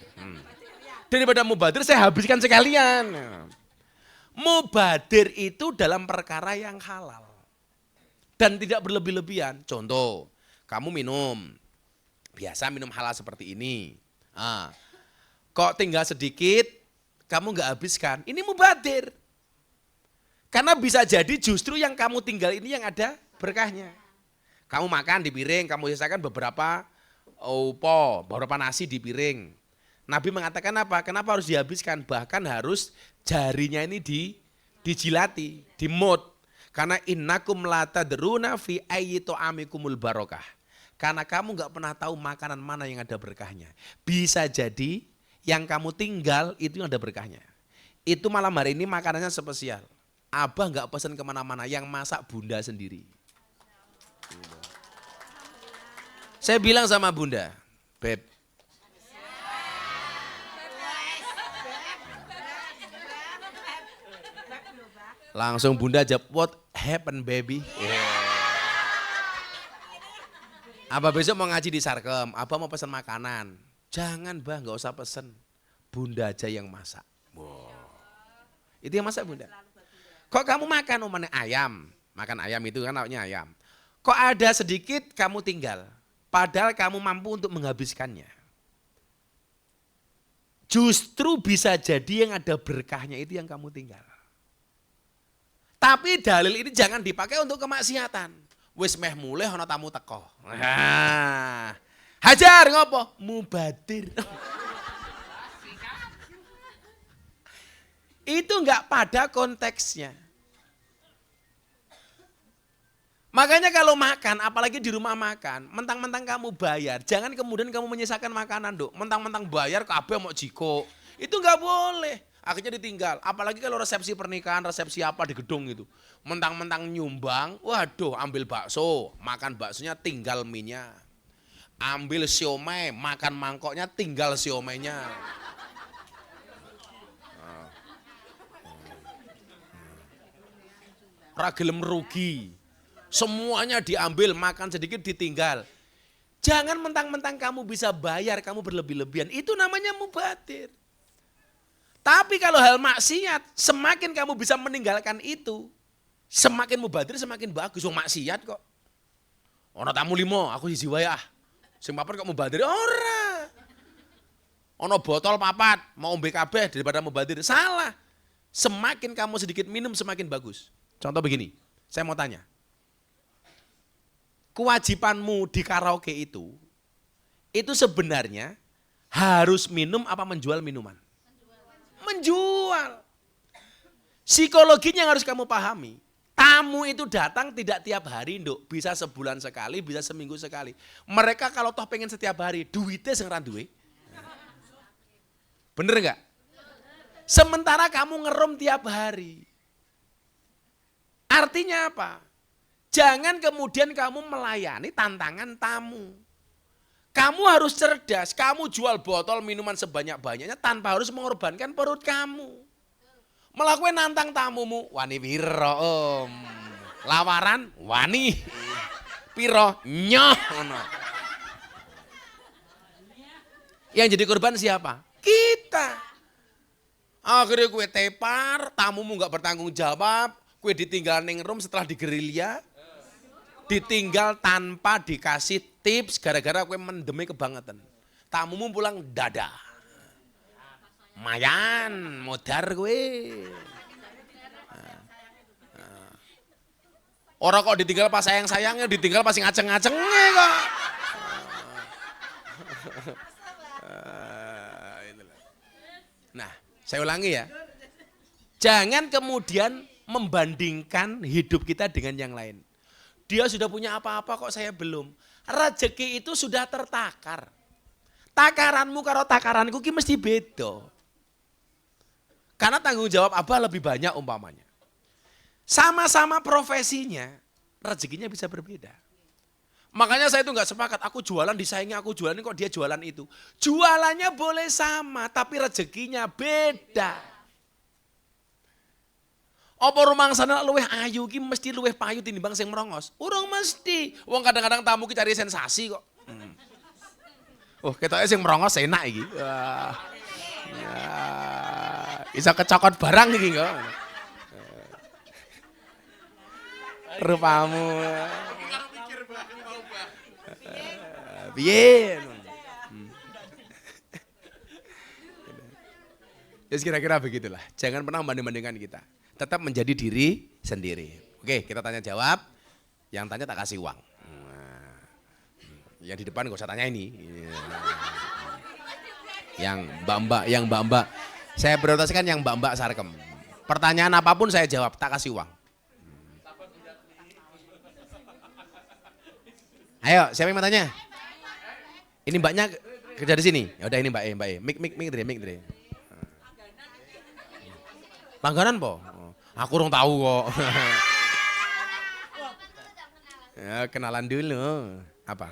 Daripada mubadir saya habiskan sekalian. Mubadir itu dalam perkara yang halal dan tidak berlebih-lebihan. Contoh, kamu minum, biasa minum halal seperti ini. Kok tinggal sedikit, kamu nggak habiskan, ini mubazir. Karena bisa jadi justru yang kamu tinggal ini yang ada berkahnya. Kamu makan di piring, kamu sisakan beberapa beberapa nasi di piring. Nabi mengatakan apa? Kenapa harus dihabiskan? Bahkan harus jarinya ini dijilati, dimut. Karena innakum la tadruna fi ayyi ta'amikumul barokah. Karena kamu nggak pernah tahu makanan mana yang ada berkahnya. Bisa jadi yang kamu tinggal itu yang ada berkahnya. Itu malam hari ini makanannya spesial. Abah nggak pesan kemana-mana, yang masak bunda sendiri. Saya bilang sama bunda, Beb, langsung bunda jawab, what happened baby? Abah besok mau ngaji di Sarkem, abah mau pesan makanan. Jangan bah, nggak usah pesen, bunda aja yang masak. Wow. Itu yang masak bunda. Kok kamu makan umane ayam, makan ayam itu kan namanya ayam. Kok ada sedikit kamu tinggal, padahal kamu mampu untuk menghabiskannya. Justru bisa jadi yang ada berkahnya itu yang kamu tinggal. Tapi dalil ini jangan dipakai untuk kemaksiatan. Wis meh mulih ana tamu teko. Nah, hajar ngopo? Mubadir. Itu enggak pada konteksnya. Makanya kalau makan, apalagi di rumah makan, mentang-mentang kamu bayar, jangan kemudian kamu menyisakan makanan, Dok. Mentang-mentang bayar kabeh mau jiko. Itu enggak boleh. Akhirnya ditinggal. Apalagi kalau resepsi pernikahan, resepsi apa di gedung itu. Mentang-mentang nyumbang, waduh ambil bakso, makan baksonya tinggal minyak. Ambil siomay, makan mangkoknya tinggal siomaynya. Ragelem rugi. Semuanya diambil, makan sedikit ditinggal. Jangan mentang-mentang kamu bisa bayar, kamu berlebih-lebihan. Itu namanya mubadir. Tapi kalau hal maksiat, semakin kamu bisa meninggalkan itu, semakin mubadir semakin bagus. Wong maksiat kok. Ono tamu 5, aku siji wae ah. Sing papat kok mubadir ora. Ono botol 4, mau ombe kabeh daripada mubadir. Salah. Semakin kamu sedikit minum semakin bagus. Contoh begini, saya mau tanya. Kewajibanmu di karaoke itu sebenarnya harus minum apa menjual minuman? Menjual. Psikologinya yang harus kamu pahami. Tamu itu datang tidak tiap hari, Nduk. Bisa sebulan sekali, bisa seminggu sekali. Mereka kalau toh pengen setiap hari, duitnya sing ra duwe. Bener enggak? Sementara kamu ngerum tiap hari. Artinya apa? Jangan kemudian kamu melayani tantangan tamu. Kamu harus cerdas, kamu jual botol minuman sebanyak-banyaknya tanpa harus mengorbankan perut kamu. Melakukan nantang tamumu, wani piro om. Lawaran, wani. Piro, nyoh. Yang jadi korban siapa? Kita. Akhirnya kue tepar, tamumu gak bertanggung jawab, kue ditinggal ning room setelah digerilya. Ditinggal tanpa dikasih tips gara-gara kue mendemi kebangetan. Tamumu pulang dada. Mayan, modar kue. Orang kok ditinggal pas sayang-sayangnya, ditinggal pas ngaceng-ngacengnya kok. Nah, saya ulangi ya. Jangan kemudian membandingkan hidup kita dengan yang lain. Dia sudah punya apa-apa kok saya belum. Rezeki itu sudah tertakar. Takaranmu karo takaranku ki mesti beda. Karena tanggung jawab Abah lebih banyak umpamanya. Sama-sama profesinya, rezekinya bisa berbeda. Makanya saya itu enggak sepakat, aku jualan disaingi, aku jualan kok dia jualan itu. Jualannya boleh sama, tapi rezekinya beda. Apa rumangsana luweh ayu ki mesti luweh payu tinimbang sing merongos? Urung mesti. Wong kadang-kadang tamu ki cari sensasi kok. Oh, ketoke sing merongos enak iki. Wah. Ya. Bisa kecokot barang iki kok. Rupamu. Piye? Terus kira-kira begitulah. Jangan pernah banding-bandingkan kita. Tetap menjadi diri sendiri. Oke, kita tanya jawab. Yang tanya tak kasih uang. Nah, yang di depan gak usah tanya ini. Yang mbak-mbak. Saya prioritaskan yang mbak-mbak sarkem. Pertanyaan apapun saya jawab, tak kasih uang. Ayo, siapa yang mau tanya? Ini mbaknya kerja di sini. Ya udah ini mbak E. Mik dari. Langganan po? Aku orang tahu kok. Ya, kenalan dulu. Apa?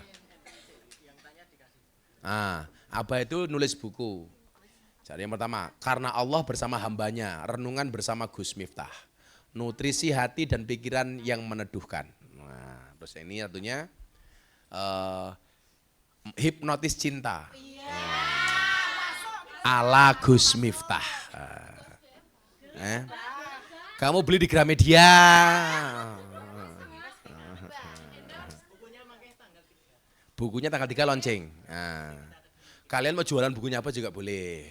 Abah itu nulis buku. Jadi yang pertama, karena Allah bersama hambanya, renungan bersama Gus Miftah. Nutrisi hati dan pikiran yang meneduhkan. Nah, terus ini satunya hipnotis cinta. Ala Gus Miftah. Kamu beli di Gramedia. Bukunya tanggal 3 launching. Nah, kalian mau jualan bukunya apa juga boleh.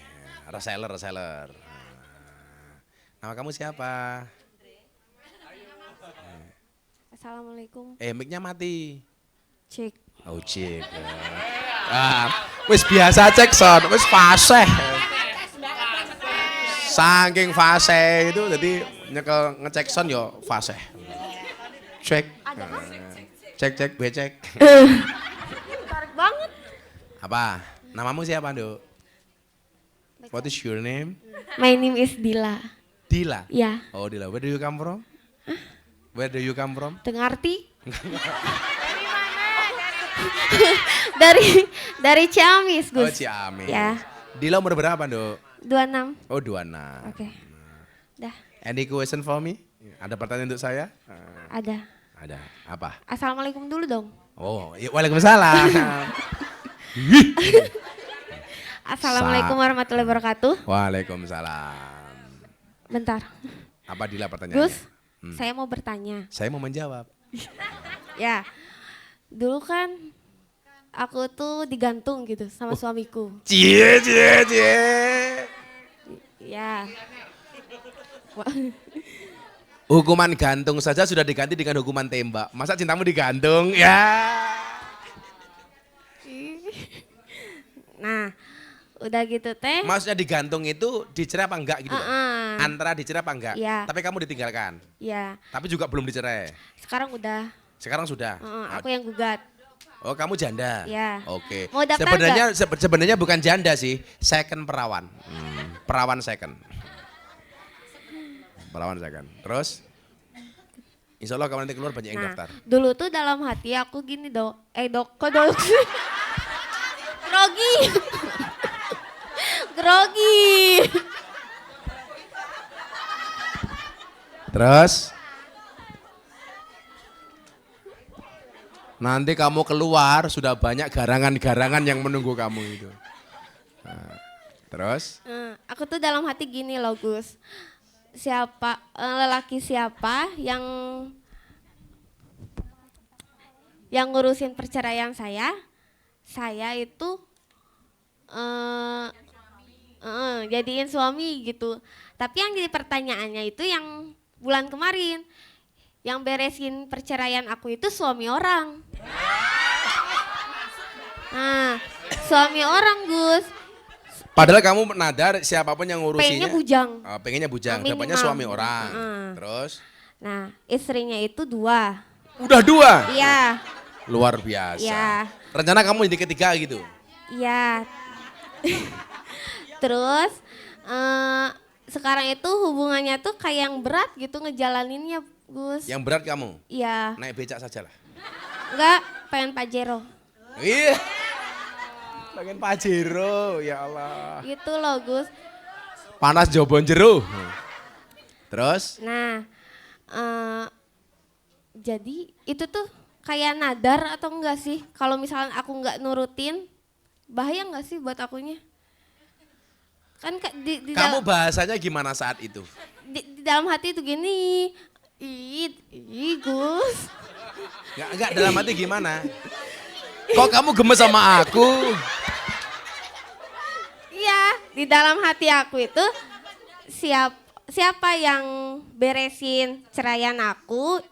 Reseller. Nama kamu siapa? Assalamualaikum. Mic-nya mati. Cek. Oh cek. Wis biasa cek son, wis fasih. Saking fase itu jadi nyekel ngecek son yo fase. Cek. Cek becek. Tarik banget. Apa? Namamu siapa, Nduk? What is your name? My name is Dila. Dila. Ya. Oh, Dila. Where do you come from? Where do you come from? Dengarti? dari Ciamis, Gus. Oh, Ciamis. Ya. Dila umur berapa, Nduk? 26. Oh, 26. Oke. Dah. Any question for me? Ada pertanyaan untuk saya? Ada. Ada. Apa? Assalamualaikum dulu dong. Oh, ya, waalaikumsalam. Assalamualaikum warahmatullahi wabarakatuh. Waalaikumsalam. Bentar. Apa Dila pertanyaannya? Gus, saya mau bertanya. Saya mau menjawab. Ya. Dulu kan aku tuh digantung gitu sama suamiku. Cie. Ya. Hukuman gantung saja sudah diganti dengan hukuman tembak. Masa cintamu digantung? Ya. Nah, udah gitu teh. Maksudnya digantung itu dicerai apa enggak gitu? Antara dicerai apa enggak? Iya. Tapi kamu ditinggalkan. Ya, Tapi juga belum dicerai. sekarang udah. Sekarang sudah. Aku yang gugat. Oh, kamu janda? Iya. Oke. Mau daftar Sebenarnya bukan janda sih, second perawan. Perawan second. Perawan second. Terus? Insya Allah kalau nanti keluar banyak yang daftar. Dulu tuh dalam hati aku gini dok. Kok dok? Grogi. Terus? Nanti kamu keluar sudah banyak garangan-garangan yang menunggu kamu itu. Nah, terus? Aku tuh dalam hati gini loh Gus. Lelaki siapa yang ngurusin perceraian saya itu jadiin suami gitu. Tapi yang jadi pertanyaannya itu yang bulan kemarin, yang beresin perceraian aku itu suami orang. Nah, suami orang Gus. Padahal kamu nadar siapapun yang ngurusinya. Pengennya bujang. Pengennya bujang, Minimal. dapatnya suami orang. Terus? Nah, istrinya itu 2. Udah 2? Iya. Luar biasa. Iya. Rencana kamu jadi ketiga gitu? Iya. Terus sekarang itu hubungannya tuh kayak yang berat gitu ngejalaninnya, Gus. Yang berat kamu? Iya. Naik becak saja lah. Enggak, pengen Pajero. Iya. Pengen Pajero, ya Allah. Gitu loh, Gus. Panas jobon jero. Terus? Nah, jadi itu tuh kayak nadar atau enggak sih? Kalau misalnya aku enggak nurutin, bahaya enggak sih buat akunya? Kan Kamu bahasanya gimana saat itu? Di dalam hati itu gini, Gus. Enggak dalam hati gimana? Kok kamu gemes sama aku? Iya, di dalam hati aku itu siapa yang beresin ceraian aku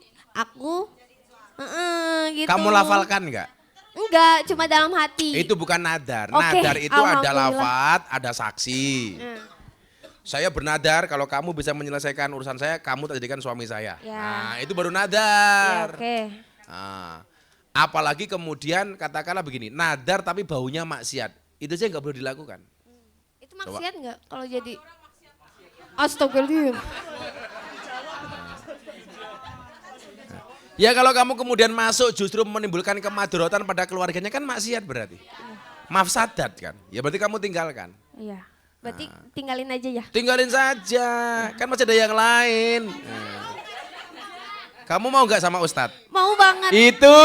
gitu. Kamu lafalkan nggak? Enggak, cuma dalam hati. Itu bukan nadar. Oke, Nadar itu ada alhamdulillah. lafat, ada saksi. Nah, Saya bernadar kalau kamu bisa menyelesaikan urusan saya, kamu tak jadikan suami saya. Ya. Nah, itu baru ya, nadar. oke. Nah, apalagi kemudian katakanlah begini, nadar tapi baunya maksiat. Itu saja nggak boleh dilakukan. Itu maksiat enggak kalau jadi? Astagfirullah. Ya kalau kamu kemudian masuk justru menimbulkan kemadaratan pada keluarganya kan maksiat berarti. Mafsadat kan. Ya berarti kamu tinggalkan. Iya. Berarti tinggalin aja ya. Tinggalin saja. Kan masih ada yang lain. Kamu mau nggak sama Ustadz? Mau banget. Itu.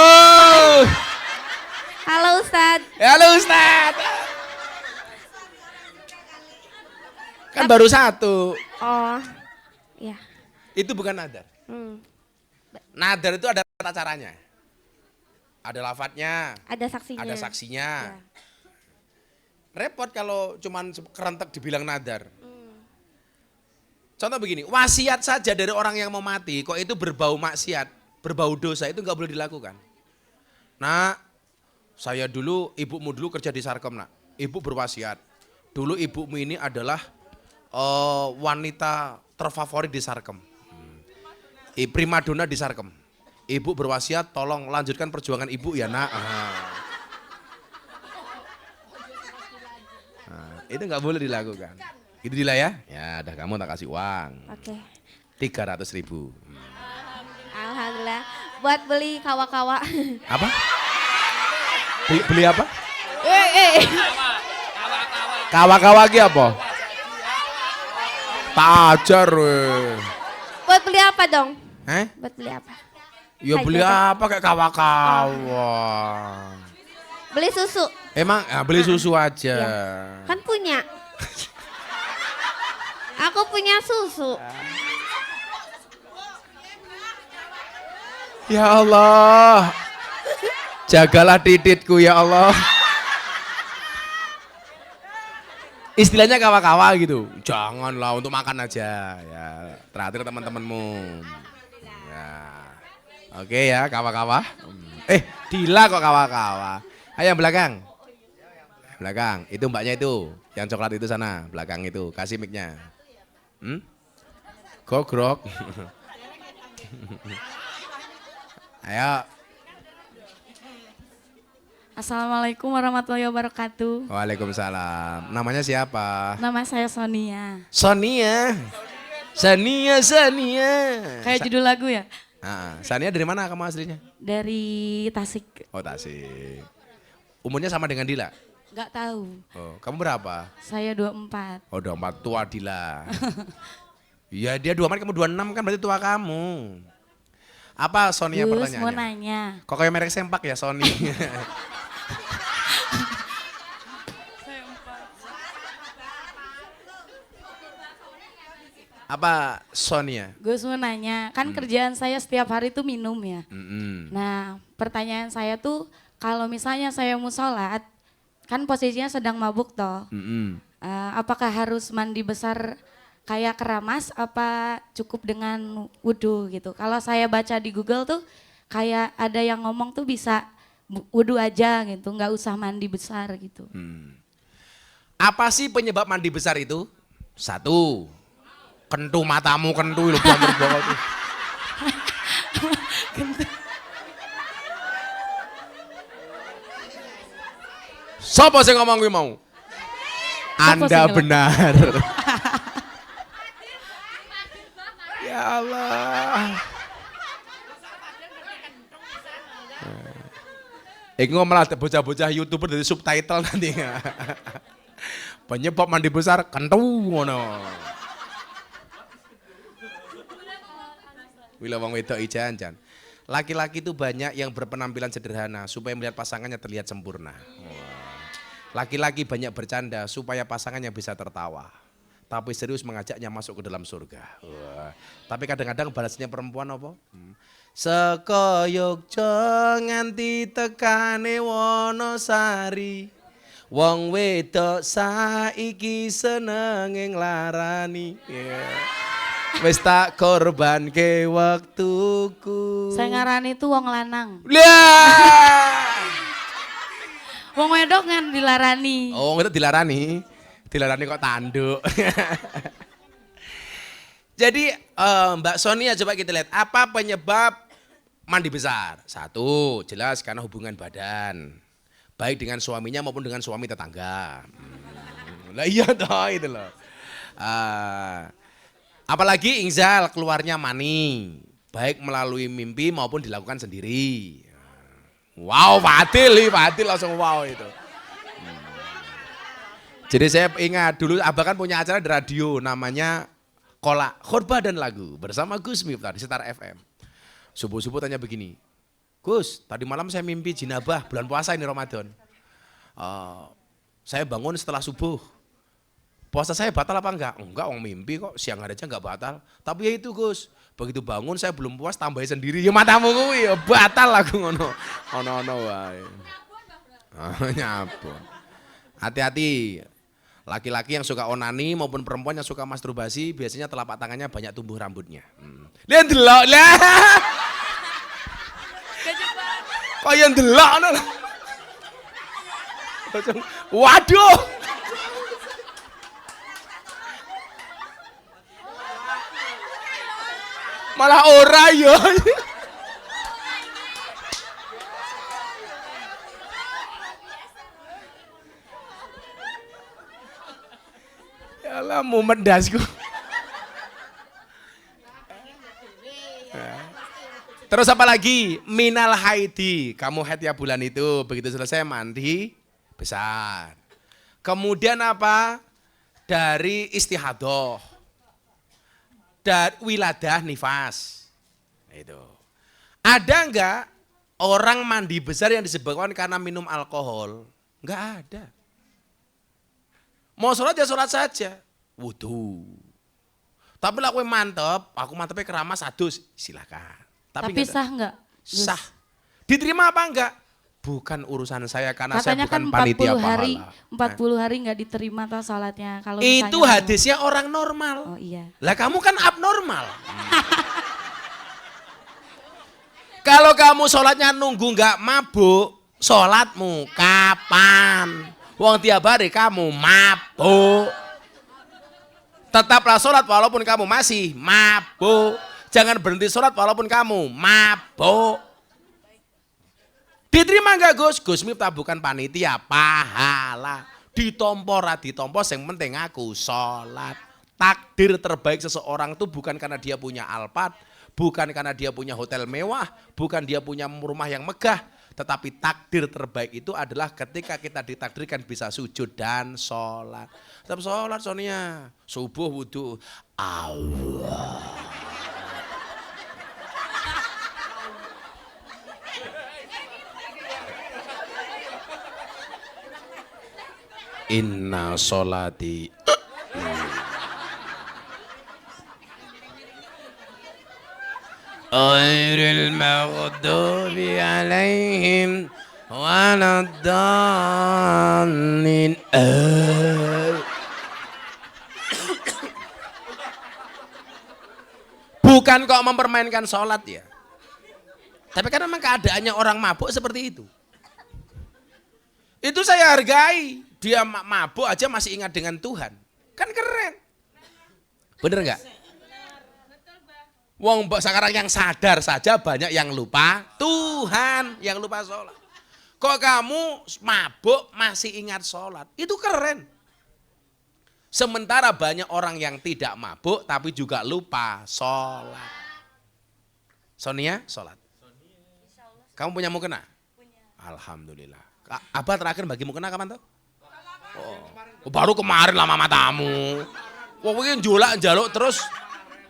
Halo Ustadz. Halo Ustadz. Kan baru satu. Oh. Ya. Itu bukan nadar. Hmm. Nadar itu ada tata caranya. Ada lafadznya, Ada saksinya. ada saksinya. Ya. Repot kalau cuman kerentek dibilang nadar. Contoh begini, wasiat saja dari orang yang mau mati, kok itu berbau maksiat, berbau dosa, itu nggak boleh dilakukan. Nak, saya dulu, ibumu dulu kerja di Sarkem, nak. Ibu berwasiat. Dulu ibumu ini adalah wanita terfavorit di Sarkem. Primadona di Sarkem. Ibu berwasiat, tolong lanjutkan perjuangan ibu ya nak. Itu nggak boleh dilakukan. Itu Dila ya? Ya udah kamu tak kasih uang. Oke. 300.000. Alhamdulillah. Buat beli kawa-kawa. Apa? Beli apa? Kawa-kawa lagi apa? Tak ajar weh. Buat beli apa dong? Buat beli apa? Ya beli apa kayak kawa-kawa. Beli susu. Emang beli susu aja. Kan punya. Aku punya susu. Ya Allah. Jagalah titikku ya Allah. Istilahnya kawa-kawa gitu. Janganlah untuk makan aja ya. Terakhir teman-temanmu. Ya. Oke ya kawa-kawa. Dila kok kawa-kawa. Ayo yang belakang. Belakang. Itu mbaknya itu. Yang coklat itu sana. Belakang itu. Kasih mic-nya. Gogrok. Ayo. Assalamualaikum warahmatullahi wabarakatuh. Waalaikumsalam. Namanya siapa? Nama saya Sonia. Sonia. Sonia. Kayak judul lagu ya? Sonia dari mana kamu aslinya? Dari Tasik. Oh Tasik. Umurnya sama dengan Dila? Gak tahu. Oh, kamu berapa? Saya 24. Oh 24, tua Dila. Iya dia 24, kamu 26 kan berarti tua kamu. Apa Sonia Gus, pertanyaannya? mau nanya. Kok kayak merek sempak ya Sony? Apa Sonia? Gus mau nanya, kan kerjaan saya setiap hari tuh minum ya. Nah pertanyaan saya tuh kalau misalnya saya mau sholat, kan posisinya sedang mabuk toh. Apakah harus mandi besar kayak keramas apa cukup dengan wudhu gitu. Kalau saya baca di Google tuh kayak ada yang ngomong tuh bisa wudhu aja gitu, nggak usah mandi besar gitu. Apa sih penyebab mandi besar itu? Satu, kentu matamu kentu lu bongol tuh. Sopo sing ngomong kuwi mau? Anda benar. Ya Allah. Iku malah bocah-bocah YouTuber dari subtitle nanti. Penyebab mandi besar kentu ngono. Wila wong wedok ijan-jan. Laki-laki itu banyak yang berpenampilan sederhana supaya melihat pasangannya terlihat sempurna. Laki-laki banyak bercanda supaya pasangannya bisa tertawa. Tapi serius mengajaknya masuk ke dalam surga. Tapi kadang-kadang balasnya perempuan apa? Saka Yogya nganti tekane Wonosari. Wong wedok saiki seneng nglarani. Wis tak korbanke waktuku. Saya ngarani itu wong lanang. Lah. Wong wedok kan dilarani. Oh, itu dilarani. Dilarani kok tanduk. Jadi Mbak Sonia coba kita lihat apa penyebab mandi besar. Satu, jelas karena hubungan badan. Baik dengan suaminya maupun dengan suami tetangga. Lah iya toh itu loh. Apalagi inzal keluarnya mani. Baik melalui mimpi maupun dilakukan sendiri. Wow, Fadil langsung wow itu. Jadi saya ingat dulu Abah kan punya acara di radio namanya Kolak Khotbah dan Lagu bersama Gus Miftah di Setar FM. Subuh-subuh tanya begini, Gus tadi malam saya mimpi jinabah bulan puasa ini Ramadan. Saya bangun setelah subuh. Puasa saya batal apa enggak? Enggak, mimpi kok siang hari aja enggak batal. Tapi ya itu Gus, begitu bangun saya belum puas tambahin sendiri. Ya matamu kuwi ya batal aku ngono. Ono-ono wae. Nyapun. Hati-hati. Laki-laki yang suka onani maupun perempuan yang suka masturbasi biasanya telapak tangannya banyak tumbuh rambutnya. Lihat delok lah. Kok yang delok ngono. Waduh. Malah ora ya. Yalah mau mendasku. Terus apa lagi? Minal haidi. Kamu haid ya bulan itu. Begitu selesai mandi besar. Kemudian apa? Dari istihadoh. Dan wiladah nifas. Itu. Ada enggak orang mandi besar yang disebabkan karena minum alkohol? Enggak ada. Mau sholat ya sholat saja. Wudu. Tapi lah aku mantepnya keramas adus, silakan. Tapi sah enggak? Sah. Diterima apa enggak? Bukan urusan saya karena Katanya saya bukan kan 40 panitia hari, pahala. 40 hari enggak diterima toh sholatnya. Kalau Itu misalnya hadisnya orang normal. Oh iya. Lah kamu kan abnormal. Kalau kamu sholatnya nunggu enggak mabuk, sholatmu kapan? Wong tiap hari kamu mabuk. Tetaplah sholat walaupun kamu masih mabuk. Jangan berhenti sholat walaupun kamu mabuk. Diterima enggak Gus? Gus Miftah bukan panitia pahala. Ditompo ra ditompo yang penting aku sholat. Takdir terbaik seseorang itu bukan karena dia punya Alphard, bukan karena dia punya hotel mewah, bukan dia punya rumah yang megah. Tetapi takdir terbaik itu adalah ketika kita ditakdirkan bisa sujud dan sholat. Tetap sholat Sonia. Subuh wudu. Allah. Inna sholati. Ghairil maghdubi alaihim waladdallin. Bukan kok mempermainkan sholat ya. Tapi kan memang keadaannya orang mabuk seperti itu. Itu saya hargai. Dia mabuk aja masih ingat dengan Tuhan. Kan keren. Bener nggak? Wong sekarang yang sadar saja banyak yang lupa Tuhan, yang lupa sholat. Kok kamu mabuk masih ingat sholat? Itu keren. Sementara banyak orang yang tidak mabuk tapi juga lupa sholat. Sonia sholat. Kamu punya mukena? Punya. Alhamdulillah. Abah terakhir bagi mukena kapan tuh? Oh, baru kemarin lah mama tamu. Wah ini jaluk terus.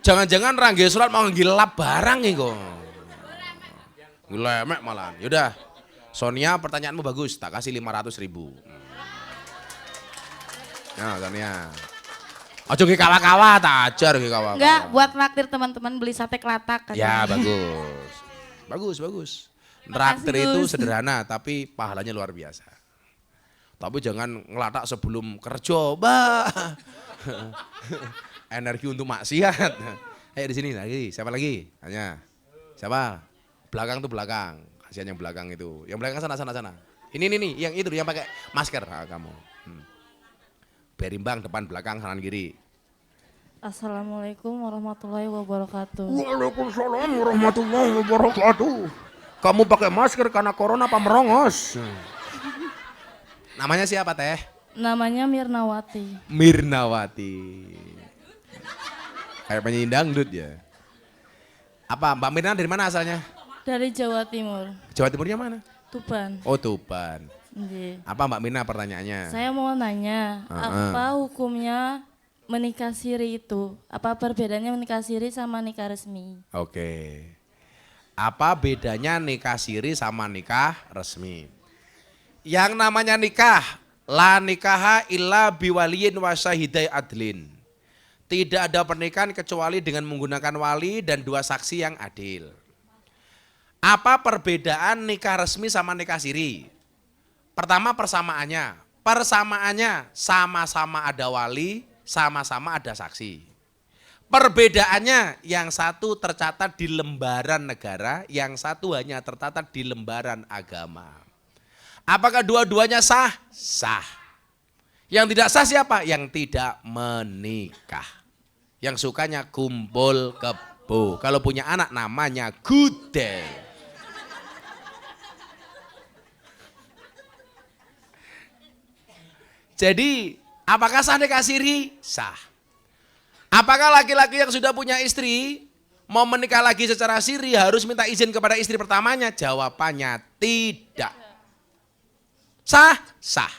Jangan-jangan rangge sholat mau ngilap barang nih kok. Ngilemek malah. Yaudah. Sonia pertanyaanmu bagus. Tak kasih 500.000. Ya Sonia. Ojo ke kawa-kawa tak ajar ke kawa. Enggak, buat traktir teman-teman beli sate kelatak. Ya bagus. Bagus. Traktir itu sederhana tapi pahalanya luar biasa. Tapi jangan ngelatak sebelum kerja, Mbak. Energi untuk maksiat. Ayo di sini lagi, siapa lagi? Tanya. Siapa? Belakang tuh belakang. Kasihan yang belakang itu. Yang belakang sana. Ini nih, yang itu yang pakai masker. Kamu. Berimbang depan belakang kanan kiri. Assalamualaikum warahmatullahi wabarakatuh. Waalaikumsalam warahmatullahi wabarakatuh. Kamu pakai masker karena corona apa merongos? Namanya siapa teh? Namanya Mirnawati. Mirnawati. Kayak penyanyi dangdut ya. Apa Mbak Mirna dari mana asalnya? Dari Jawa Timur, Jawa Timurnya mana? Tuban. Oh Tuban. Nggih. Apa Mbak Mirna pertanyaannya? Saya mau nanya, apa hukumnya menikah siri itu? Apa perbedaannya menikah siri sama nikah resmi? Oke. Apa bedanya nikah siri sama nikah resmi? Yang namanya nikah, la nikaha illa biwaliyin wa syahidai adlin. Tidak ada pernikahan kecuali dengan menggunakan wali dan 2 saksi yang adil. Apa perbedaan nikah resmi sama nikah siri? Pertama persamaannya. Persamaannya sama-sama ada wali, sama-sama ada saksi. Perbedaannya yang satu tercatat di lembaran negara, yang satu hanya tercatat di lembaran agama. Apakah dua-duanya sah? Sah. Yang tidak sah siapa? Yang tidak menikah. Yang sukanya kumpul kebo. Kalau punya anak namanya gudel. Jadi apakah sah nikah siri? Sah. Apakah laki-laki yang sudah punya istri mau menikah lagi secara siri harus minta izin kepada istri pertamanya? Jawabannya tidak. Sah? Sah.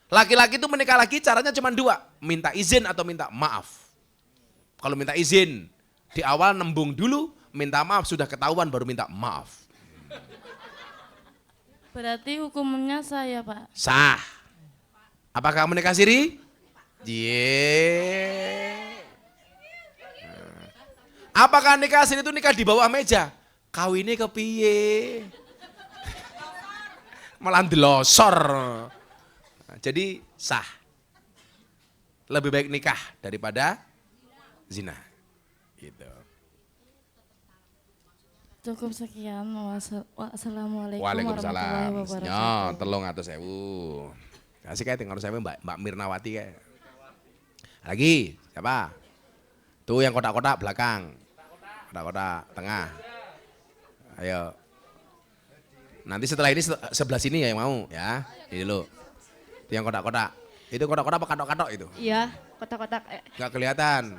Laki-laki itu menikah lagi caranya cuma 2, minta izin atau minta maaf. Kalau minta izin di awal nembung dulu, minta maaf sudah ketahuan baru minta maaf. Berarti hukumnya saya, Pak. Sah. Apakah menikah siri? Ye. Apakah nikah siri itu nikah di bawah meja? Kawinnya kepiye? Malah ndelosor. Jadi sah. Lebih baik nikah daripada zina. Gitu. Cukup sekian. Wassalamualaikum Waalaikumsalam. warahmatullahi wabarakatuh. Telung atus sewu. Kasih kayak tinggal saya Mbak Mirnawati kayak. Lagi siapa? Tuh yang kotak-kotak belakang. Kotak-kotak tengah. Ayo. Nanti setelah ini sebelah sini ya yang mau ya. Ini dulu. Itu yang kotak-kotak. Itu kotak-kotak apa katok-katok itu? Iya, kotak-kotak. Enggak kelihatan.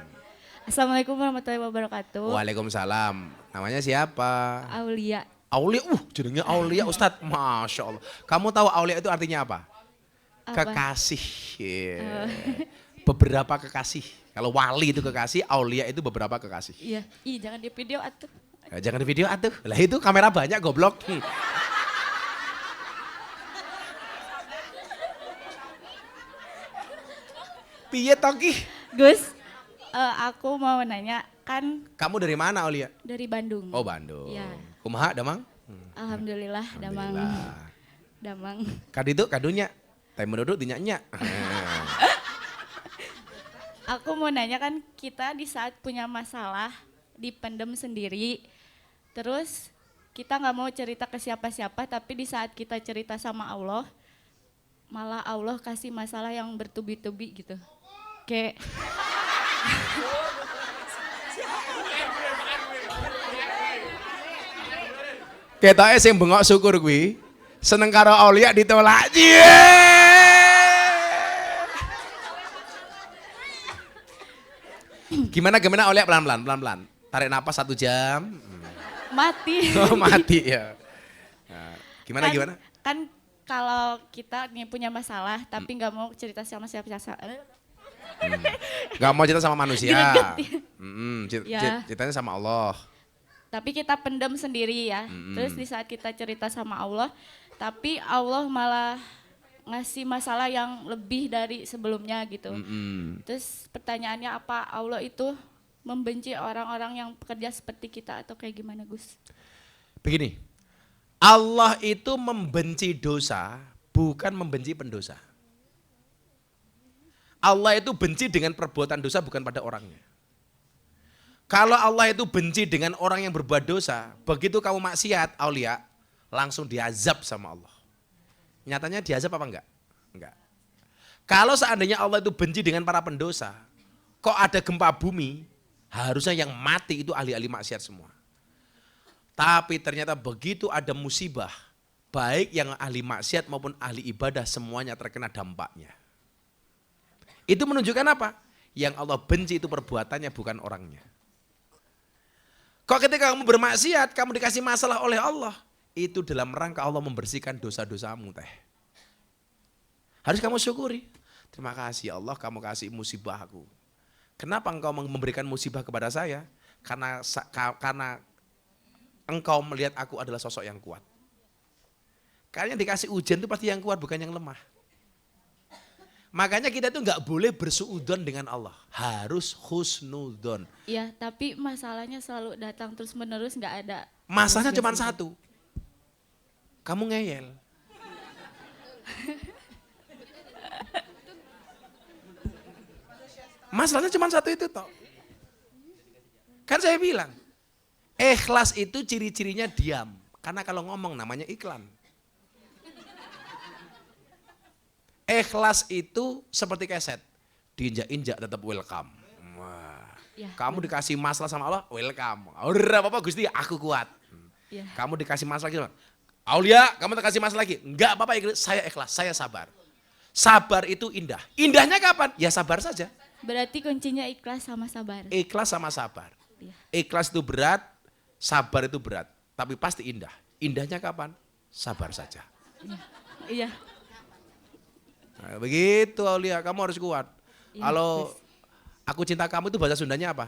Assalamualaikum warahmatullahi wabarakatuh. Waalaikumsalam. Namanya siapa? Aulia. Aulia. Jenengnya Aulia Ustadz. Masya Allah. Kamu tahu Aulia itu artinya apa? Apa? Kekasih. Yeah. Beberapa kekasih. Kalau wali itu kekasih, Aulia itu beberapa kekasih. Iya. Ih, jangan di video atuh. Jangan di video atuh. Lah itu kamera banyak goblok. Piye toki? Gus, aku mau nanya, kan Kamu dari mana Aulia? dari Bandung. Oh Bandung. Iya. Kumaha Damang? Alhamdulillah, Damang. Alhamdulillah. Damang. Kaditu kadunya. Teh menuduk dinyak-nyak. Aku mau nanya kan kita di saat punya masalah dipendem sendiri, terus kita nggak mau cerita ke siapa-siapa, tapi di saat kita cerita sama Allah, malah Allah kasih masalah yang bertubi-tubi gitu. Kayak Ketoke sing bengok syukur kuwi seneng karo Aulia ditolak. Gimana Aulia pelan-pelan. Tarik napas 1 jam. mati. Oh, mati ya. Nah, gimana? Kan kalau kita nih punya masalah tapi nggak mau cerita sama siapa-siapa. Gak mau cerita sama manusia. Greget Ya. Ceritanya sama Allah. Tapi kita pendam sendiri ya. Terus di saat kita cerita sama Allah, tapi Allah malah ngasih masalah yang lebih dari sebelumnya gitu. Terus pertanyaannya, apa Allah itu membenci orang-orang yang bekerja seperti kita atau kayak gimana, Gus? Begini, Allah itu membenci dosa bukan membenci pendosa. Allah itu benci dengan perbuatan dosa bukan pada orangnya. Kalau Allah itu benci dengan orang yang berbuat dosa, begitu kamu maksiat, aulia, langsung diazab sama Allah. Nyatanya diazab apa enggak? Enggak. Kalau seandainya Allah itu benci dengan para pendosa, kok ada gempa bumi, harusnya yang mati itu ahli-ahli maksiat semua. Tapi ternyata begitu ada musibah, baik yang ahli maksiat maupun ahli ibadah semuanya terkena dampaknya. Itu menunjukkan apa? Yang Allah benci itu perbuatannya bukan orangnya. Kok ketika kamu bermaksiat, kamu dikasih masalah oleh Allah, itu dalam rangka Allah membersihkan dosa-dosamu teh. Harus kamu syukuri. Terima kasih Allah kamu kasih musibah aku. Kenapa engkau memberikan musibah kepada saya? Karena engkau melihat aku adalah sosok yang kuat. Karena yang dikasih ujian itu pasti yang kuat bukan yang lemah. Makanya kita tuh nggak boleh bersuudzon dengan Allah, harus husnudzon. Iya, tapi masalahnya selalu datang terus menerus, nggak ada. Masalahnya cuma satu, kamu ngeyel. Masalahnya cuma satu itu toh. Kan saya bilang, ikhlas itu ciri-cirinya diam, karena kalau ngomong namanya iklan. Ikhlas itu seperti keset, diinjak-injak tetap welcome. Wah. Ya, Kamu dikasih masalah sama Allah, welcome. Udah apa-apa Gusti, aku kuat. ya. Kamu dikasih masalah lagi, Aulia, kamu dikasih masalah lagi. Enggak apa-apa, saya ikhlas, saya sabar. Sabar itu indah. Indahnya kapan? Ya sabar saja. Berarti kuncinya ikhlas sama sabar. Ikhlas sama sabar. Iya. Ikhlas itu berat, sabar itu berat. Tapi pasti indah. Indahnya kapan? Sabar saja. Iya. Nah, begitu Aulia, kamu harus kuat. Iya, Kalau aku cinta kamu itu bahasa Sundanya apa?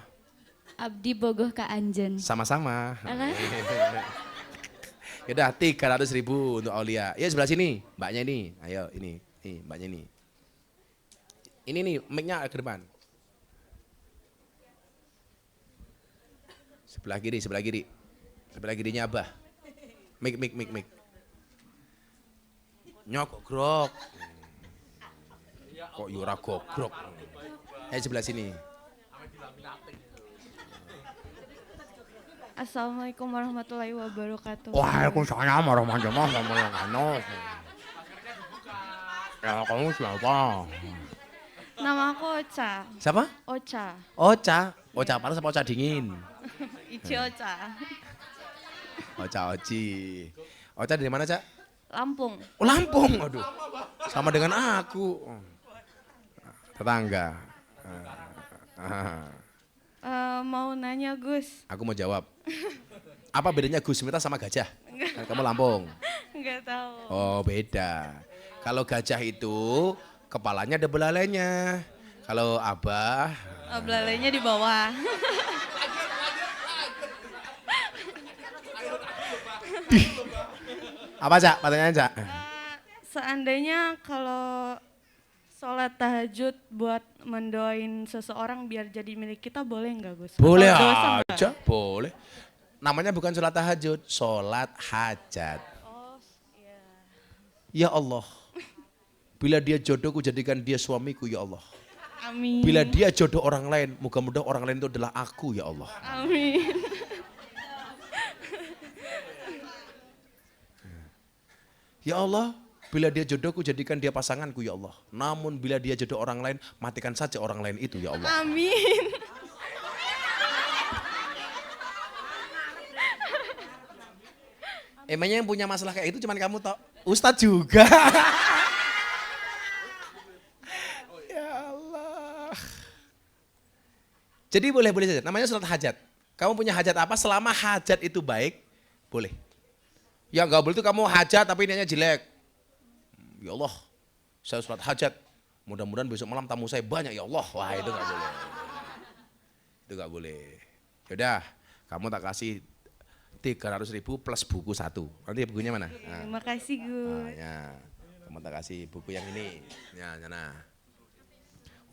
Abdi bogoh ka anjen. Sama-sama. Apa? Yaudah 300.000 untuk Aulia. Ya sebelah sini, mbaknya ini. Ayo ini mbaknya ini. Ini nih, mic-nya ke depan. Sebelah kiri. Sebelah kirinya Abah. Mic. Nyok grok. Kok yura gogrok. Sebelah sini. Assalamualaikum warahmatullahi wabarakatuh. Waalaikumsalam warahmatullahi wabarakatuh. Ya, kamu siapa? Nama aku Ocha. Siapa? Ocha. Ocha panas apa Ocha dingin? Ichi Ocha. Ocha Oci. Ocha dari mana, Cak? Lampung. Oh, Lampung. Aduh. Sama dengan aku. Tetangga. Mau nanya Gus. Aku mau jawab. Apa bedanya Gus Miftah sama gajah? Kan kamu Lampung. Enggak tahu. Oh, beda. Kalau gajah itu kepalanya ada belalainya. Kalau Abah Belalainya di bawah. apa, Cak? Pertanyaan, Cak? Seandainya kalau sholat tahajud buat mendoain seseorang biar jadi milik kita boleh nggak Gus? Boleh Atau dosa nggak? aja, boleh. Namanya bukan sholat tahajud, sholat hajat. Oh, iya. Ya Allah, bila dia jodohku jadikan dia suamiku ya Allah. Amin. Bila dia jodoh orang lain, mudah-mudahan orang lain itu adalah aku ya Allah. Amin. Ya Allah, bila dia jodohku jadikan dia pasanganku ya Allah. Namun bila dia jodoh orang lain, matikan saja orang lain itu ya Allah. Amin. Emangnya yang punya masalah kayak itu cuman kamu tok? Ustadz juga. Ya Allah. Jadi boleh saja, namanya sholat hajat. Kamu punya hajat apa? Selama hajat itu baik, boleh. Ya nggak boleh itu kamu hajat tapi niatnya jelek. Ya Allah, saya sholat hajat. Mudah-mudahan besok malam tamu saya banyak ya Allah. Wah itu nggak boleh. Itu nggak boleh. Yaudah, kamu tak kasih 300.000 plus buku 1. Nanti bukunya mana? Nah. Terima kasih Gus. Ya, kamu tak kasih buku yang ini. Ya, nah.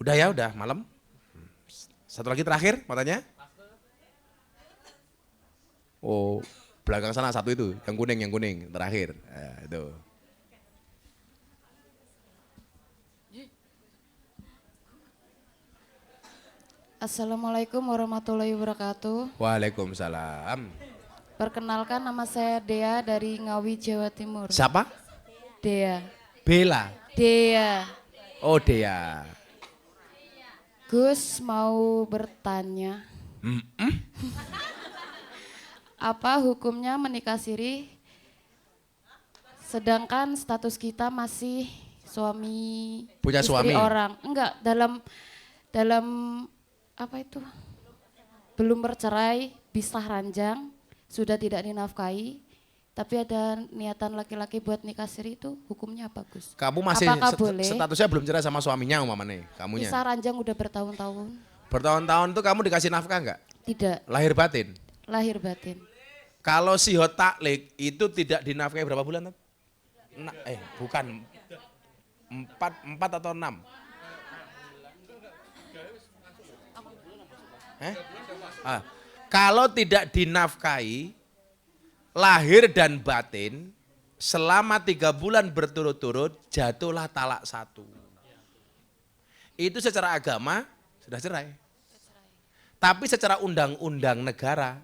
Udah ya, udah malam. Satu lagi terakhir, matanya. Oh, belakang sana satu itu, yang kuning terakhir. Itu. Assalamualaikum warahmatullahi wabarakatuh. Waalaikumsalam. Perkenalkan nama saya Dea dari Ngawi, Jawa Timur. Siapa? Dea. Bella. Dea. Oh Dea. Gus mau bertanya. Apa hukumnya menikah siri sedangkan status kita masih suami Punya istri suami? orang? Enggak, dalam apa itu? Belum bercerai, pisah ranjang, sudah tidak dinafkahi, tapi ada niatan laki-laki buat nikah siri, itu hukumnya apa, Gus? Kamu masih Apakah boleh? statusnya belum cerai sama suaminya umpamanya, kamunya. Pisah ranjang udah bertahun-tahun? Bertahun-tahun tuh kamu dikasih nafkah enggak? Tidak, Lahir batin. lahir batin. Kalau si taklik itu tidak dinafkahi berapa bulan? Bukan. 4 atau 6? Kalau tidak dinafkahi, lahir dan batin, selama 3 bulan berturut-turut jatuhlah talak 1. Itu secara agama sudah cerai. Tapi secara undang-undang negara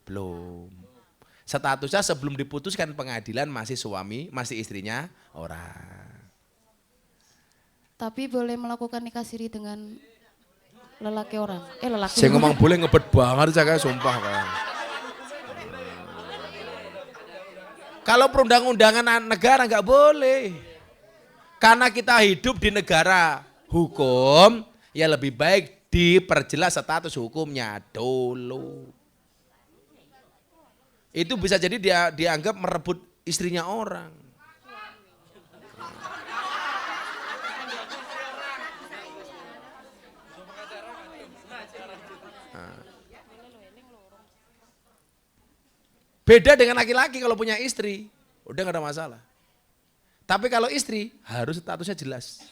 belum. Statusnya sebelum diputuskan pengadilan masih suami, masih istrinya orang. Tapi boleh melakukan nikah siri dengan lelaki orang. Lelaki. Saya ngomong boleh ngebet banget saya kayak sumpah kan. Kalau perundang-undangan negara nggak boleh. Karena kita hidup di negara hukum, ya lebih baik diperjelas status hukumnya dulu. Itu bisa jadi dia dianggap merebut istrinya orang. Beda dengan laki-laki kalau punya istri, udah gak ada masalah. Tapi kalau istri harus statusnya jelas.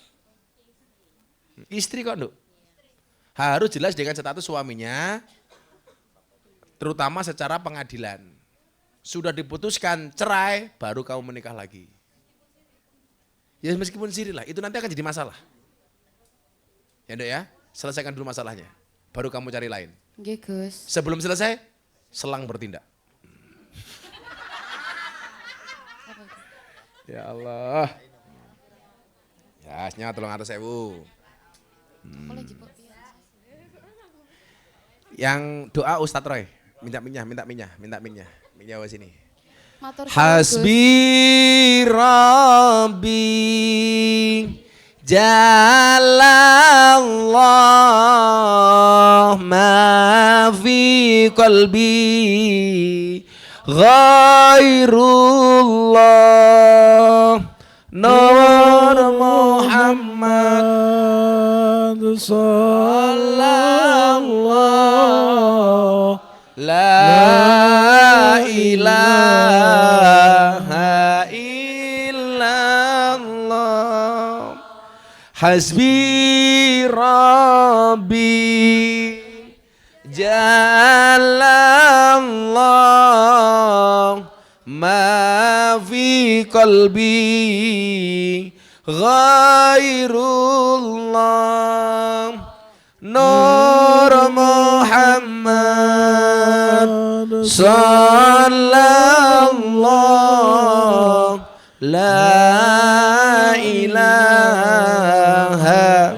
Istri kok, Nduk? Harus jelas dengan status suaminya, terutama secara pengadilan. Sudah diputuskan cerai, baru kamu menikah lagi. Ya meskipun siri lah, itu nanti akan jadi masalah. Ya Nduk ya, selesaikan dulu masalahnya, baru kamu cari lain. Nggih, Gus. Sebelum selesai, selang bertindak. Ya Allah. Ya, asnya tolong atas sewu. Yang doa Ustadz Roy, minta minyak wa sini. Matur suwun, Gus. Hasbi Rabbi Jalallah ma fi qalbi ghairullah Nur Muhammad sallallahu la ilaha illallah Hasbi Rabbi Jalallah ma fi qalbi ghairullah Nur Muhammad sallallahu la ilaha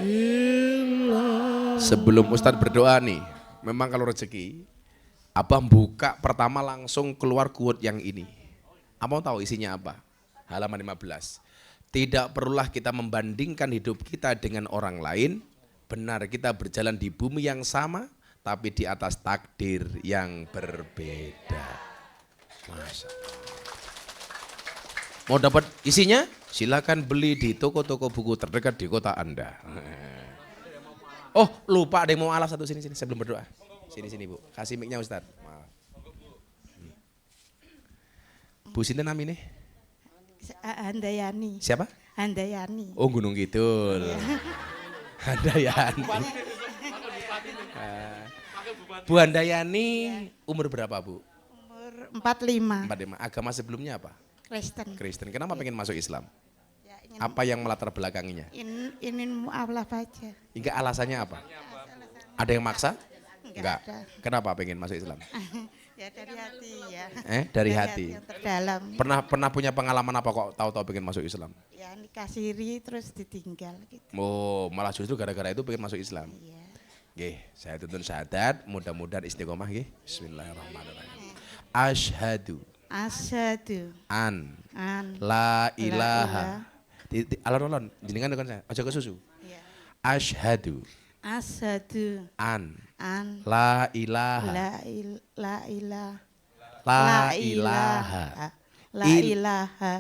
illallah. Sebelum Ustadz berdoa nih, memang kalau rezeki, Abah buka pertama langsung keluar quote yang ini. Abang tahu isinya apa? Halaman 15. Tidak perlulah kita membandingkan hidup kita dengan orang lain. Benar kita berjalan di bumi yang sama, tapi di atas takdir yang berbeda. Masya Allah. Mau dapat isinya? Silakan beli di toko-toko buku terdekat di kota Anda. Oh lupa ada yang mau alas satu sini sebelum berdoa. Sini Bu, kasih mic-nya Ustadz. Bu sinten namine? Handayani. Siapa? Handayani. Oh Gunung Kidul. Handayani. Bu Handayani umur berapa Bu? Umur 45. 45. Agama sebelumnya apa? Kristen. Kristen. Kenapa pengen masuk Islam? Ya, Apa yang melatar belakanginya? ingin mu'alaf aja. Hingga alasannya apa? Ada yang maksa? Enggak ada. Kenapa pengen masuk Islam? Ya dari hati ya. Dari hati. yang terdalam. Pernah punya pengalaman apa kok tahu-tahu pengen masuk Islam? Ya nikah siri terus ditinggal gitu. Oh, malah justru gara-gara itu pengen masuk Islam. Iya. Nggih, saya tuntun syahadat, mudah-mudahan istiqomah nggih. Bismillahirrahmanirrahim. Asyhadu Asyhadu an an la ilaha. ilaha. Alon-alon, jenengan dengan saya, aja ke susu. Ya. Asyhadu Asyhadu an an la ilaha. la ilaha La ilaha. la Il- ilaha.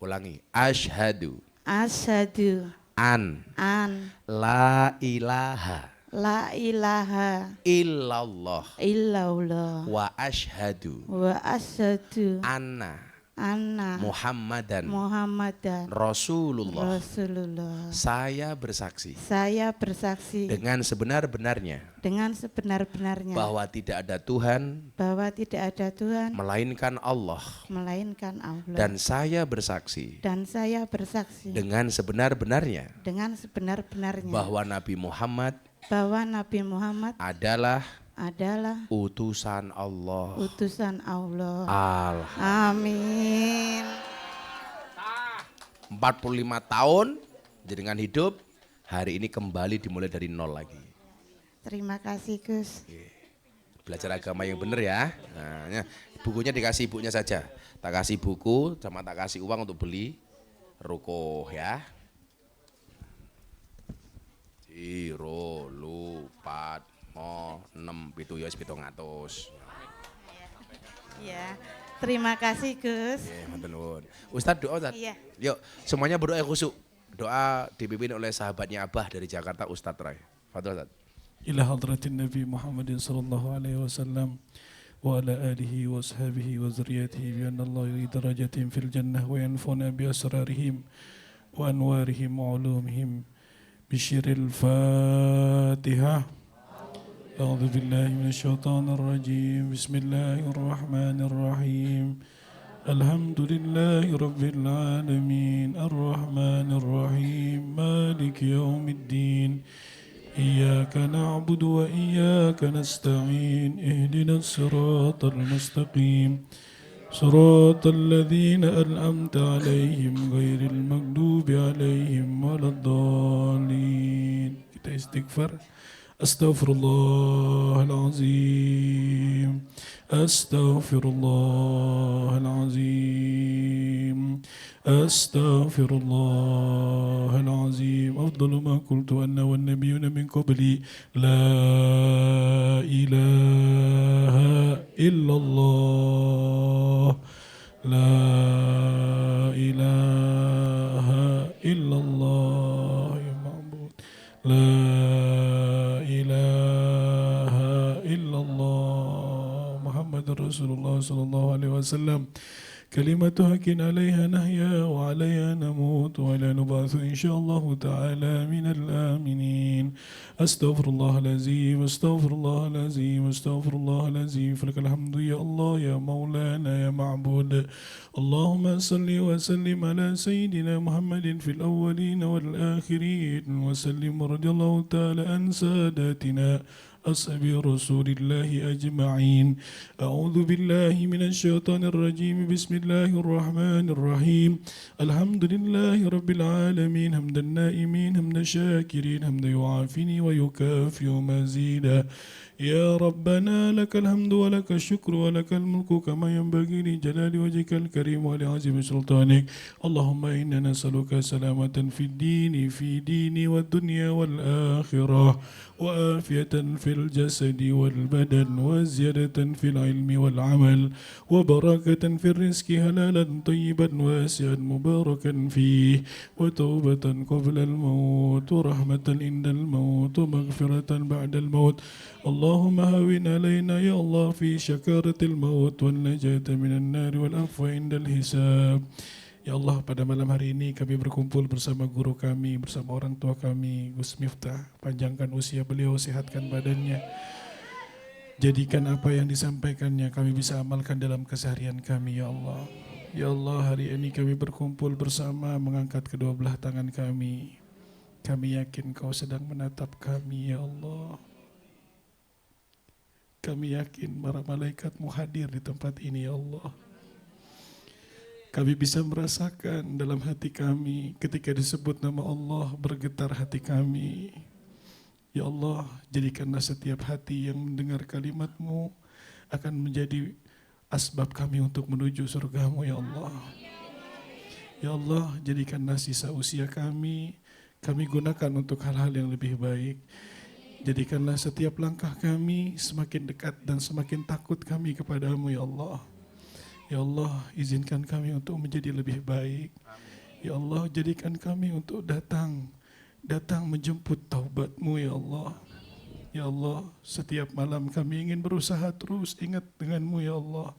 Ulangi. Asyhadu Asyhadu an an la ilaha la ilaha illallah illallah wa asyhadu wa asyhadu anna anna Muhammadan Muhammadan Rasulullah. Rasulullah. Saya bersaksi Saya bersaksi dengan sebenar-benarnya dengan sebenar-benarnya bahwa tidak ada Tuhan bahwa tidak ada Tuhan melainkan Allah, melainkan Allah. dan saya bersaksi Dan saya bersaksi dengan sebenar-benarnya dengan sebenar-benarnya bahwa Nabi Muhammad bahwa Nabi Muhammad adalah adalah utusan Allah. utusan Allah. Alhamdulillah. Amin. 45 tahun dengan hidup, hari ini kembali dimulai dari nol lagi. Terima kasih Gus. Belajar agama yang benar ya. Nah, bukunya dikasih ibunya saja. Tak kasih buku sama tak kasih uang untuk beli ruko ya. Ciro, lu, pat, mo, 6, pitu, yos, 700. Ya, terima kasih Gus. Matur nuwun. Ustadz doa Ustadz. Iya. Yuk, semuanya berdoa khusyuk. Doa dipimpin oleh sahabatnya Abah dari Jakarta, Ustadz Rai. Fadhil Ustadz. إلى حضرة النبي محمد صلى الله عليه وسلم وعلى آله وأصحابه وذريته بأن الله يريد درجة في الجنة وينفعنا بأسرارهم وأنوارهم وعلومهم بشر الفاتحة أعوذ بالله من الشيطان الرجيم بسم الله الرحمن الرحيم الحمد لله رب العالمين الرحمن الرحيم مالك يوم الدين إياك نعبد وإياك نستعين اهدنا الصراط المستقيم صراط الذين أنعمت عليهم غير المغضوب عليهم ولا الضالين. Kita istighfar. أستغفر الله العظيم أستغفر الله العظيم أستغفر الله العظيم أفضل ما قلت أنا والنبيون من قبلي لا إله إلا الله لا إله إلا الله يا معبود لا إله إلا الله محمد رسول الله صلى الله عليه وسلم كلمة حق عليها نحيا وعليها نموت ولا نبعث إن شاء الله تعالى من الآمنين أستغفر الله العظيم أستغفر الله العظيم أستغفر الله العظيم فلك الحمد يا الله يا مولانا يا معبود اللهم صل وسلم على سيدنا محمد في الأولين والآخرين وسلم رضي الله تعالى عن ساداتنا أصحاب رسول الله أجمعين أعوذ بالله من الشيطان الرجيم بسم الله الرحمن الرحيم الحمد لله رب العالمين حمد النائمين حمد الشاكرين حمد يعافيني ويكافئ مزيدا يا ربنا لك الحمد ولك الشكر ولك الملك كما ينبغي لجلال وجهك الكريم ولعظيم سلطانك اللهم إنا نسألك سلامة في ديني والدنيا والآخرة وآفية في الجسد والبدن وزيادة في العلم والعمل وبركة في الرزق حلالا طيبا واسعا مباركا فيه وتوبة قبل الموت ورحمة عند الموت ومغفرة بعد الموت اللهم هون علينا يا الله في شكارة الموت والنجاة من النار والعفو عند الحساب. Ya Allah, pada malam hari ini kami berkumpul bersama guru kami, bersama orang tua kami, Gus Miftah. Panjangkan usia beliau, sehatkan badannya. Jadikan apa yang disampaikannya kami bisa amalkan dalam keseharian kami, ya Allah. Ya Allah, hari ini kami berkumpul bersama mengangkat kedua belah tangan kami. Kami yakin Kau sedang menatap kami, ya Allah. Kami yakin para malaikatmu hadir di tempat ini ya Allah. Kami bisa merasakan dalam hati kami ketika disebut nama Allah bergetar hati kami. Ya Allah, jadikanlah setiap hati yang mendengar kalimat-Mu akan menjadi asbab kami untuk menuju surga-Mu ya Allah. Ya Allah, jadikanlah sisa usia kami gunakan untuk hal-hal yang lebih baik. Jadikanlah setiap langkah kami semakin dekat dan semakin takut kami kepadamu ya Allah. Ya Allah, izinkan kami untuk menjadi lebih baik. Ya Allah, jadikan kami untuk datang menjemput taubat-Mu ya Allah. Ya Allah, setiap malam kami ingin berusaha terus ingat dengan-Mu ya Allah.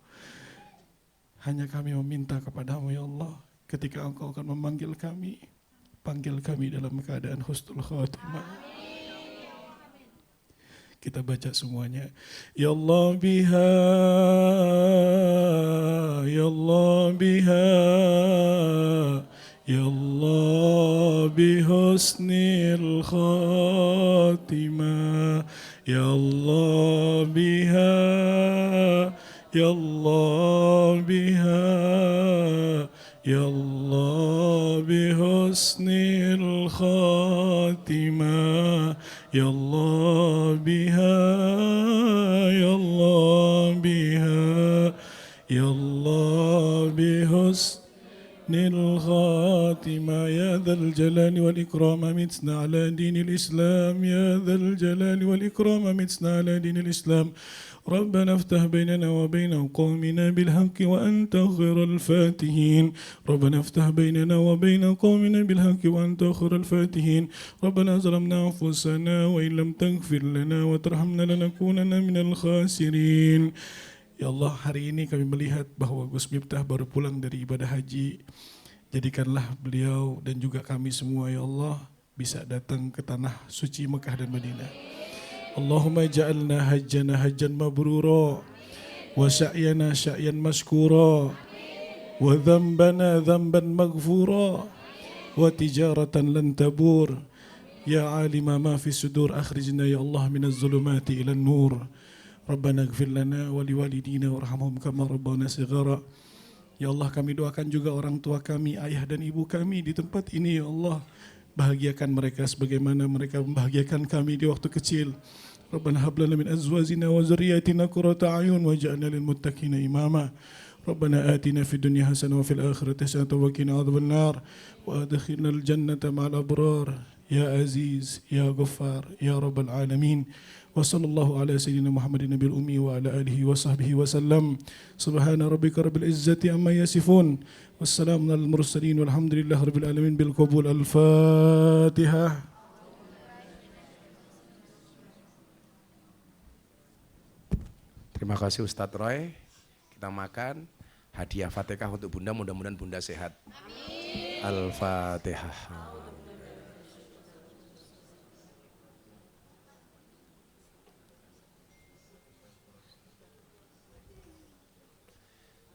Hanya kami meminta kepadamu ya Allah, ketika Engkau akan memanggil kami, panggil kami dalam keadaan husnul khatimah. Kita baca semuanya. Ya Allah biha, Ya Allah biha, Ya Allah bihusnil khatimah. Ya Allah biha, Ya Allah biha, Ya Allah bihusnil khatimah. Ya Allah biha, Ya Allah biha, Ya Allah bihusnil khatimah. Ya dhal jalali wal ikram amitna ala dinil Islam. Ya dhal jalali wal ikram amitna ala dinil Islam. ربنا افتح بيننا وبين قومنا بالحق وأنت خير الفاتحين. ربنا افتح بيننا وبين قومنا بالحق وأنت خير الفاتحين. ربنا ظلمنا أنفسنا وإن لم تغفر لنا وترحمنا لنكونن من الخاسرين. Ya Allah, hari ini kami melihat bahwa Gus Miftah baru pulang dari ibadah haji. Jadikanlah beliau dan juga kami semua ya Allah bisa datang ke tanah suci Mekah dan Madinah. Allahumma ja'alna hajjana hajjan mabrura wa sa'yana sa'yan mashkura wa dhanbana dhanban maghfura wa tijaratan lan tabur. Ya alima ma fi sudur akhrijna ya Allah minaz zulumati ila nur. Rabbana ighfir lana wa liwalidina warhamhum kama rabbana shighara. Ya Allah, kami doakan juga orang tua kami, ayah dan ibu kami di tempat ini ya Allah. Bahagiakan mereka sebagaimana mereka membahagiakan kami di waktu kecil. Rabbana hab lana min azwajina wa dzurriyyatina qurrata a'yun waj'alna lil muttaqina imama. Rabbana atina fid dunya hasanah wa fil akhirati hasanah wa qina adzaban nar wa adkhilna al jannata ma'al abrar. Ya Aziz, Ya Ghaffar, Ya Rabbal Alamin. Wa sallallahu ala sayyidina Muhammadin nabiyil ummi wa ala alihi wa sahbihi wa sallam. Subhana rabbika rabbil izzati amma yasifun. Wassalamu alal mursalin walhamdulillahi rabbil alamin bil qabul. Al-Fatihah. Terima kasih Ustadz Roy. Kita makan hadiah Fatihah untuk Bunda, mudah-mudahan Bunda sehat. Al-Fatihah.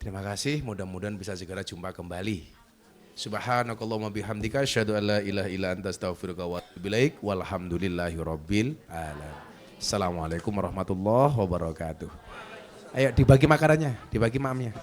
Terima kasih, mudah-mudahan bisa segera jumpa kembali. Subhanakallahumma bihamdika asyhadu an la ilaha illa anta astaghfiruka wa atubu ilaik. Walhamdulillahi rabbil alamin. Assalamualaikum warahmatullahi wabarakatuh. Ayo dibagi makanannya, dibagi maamnya.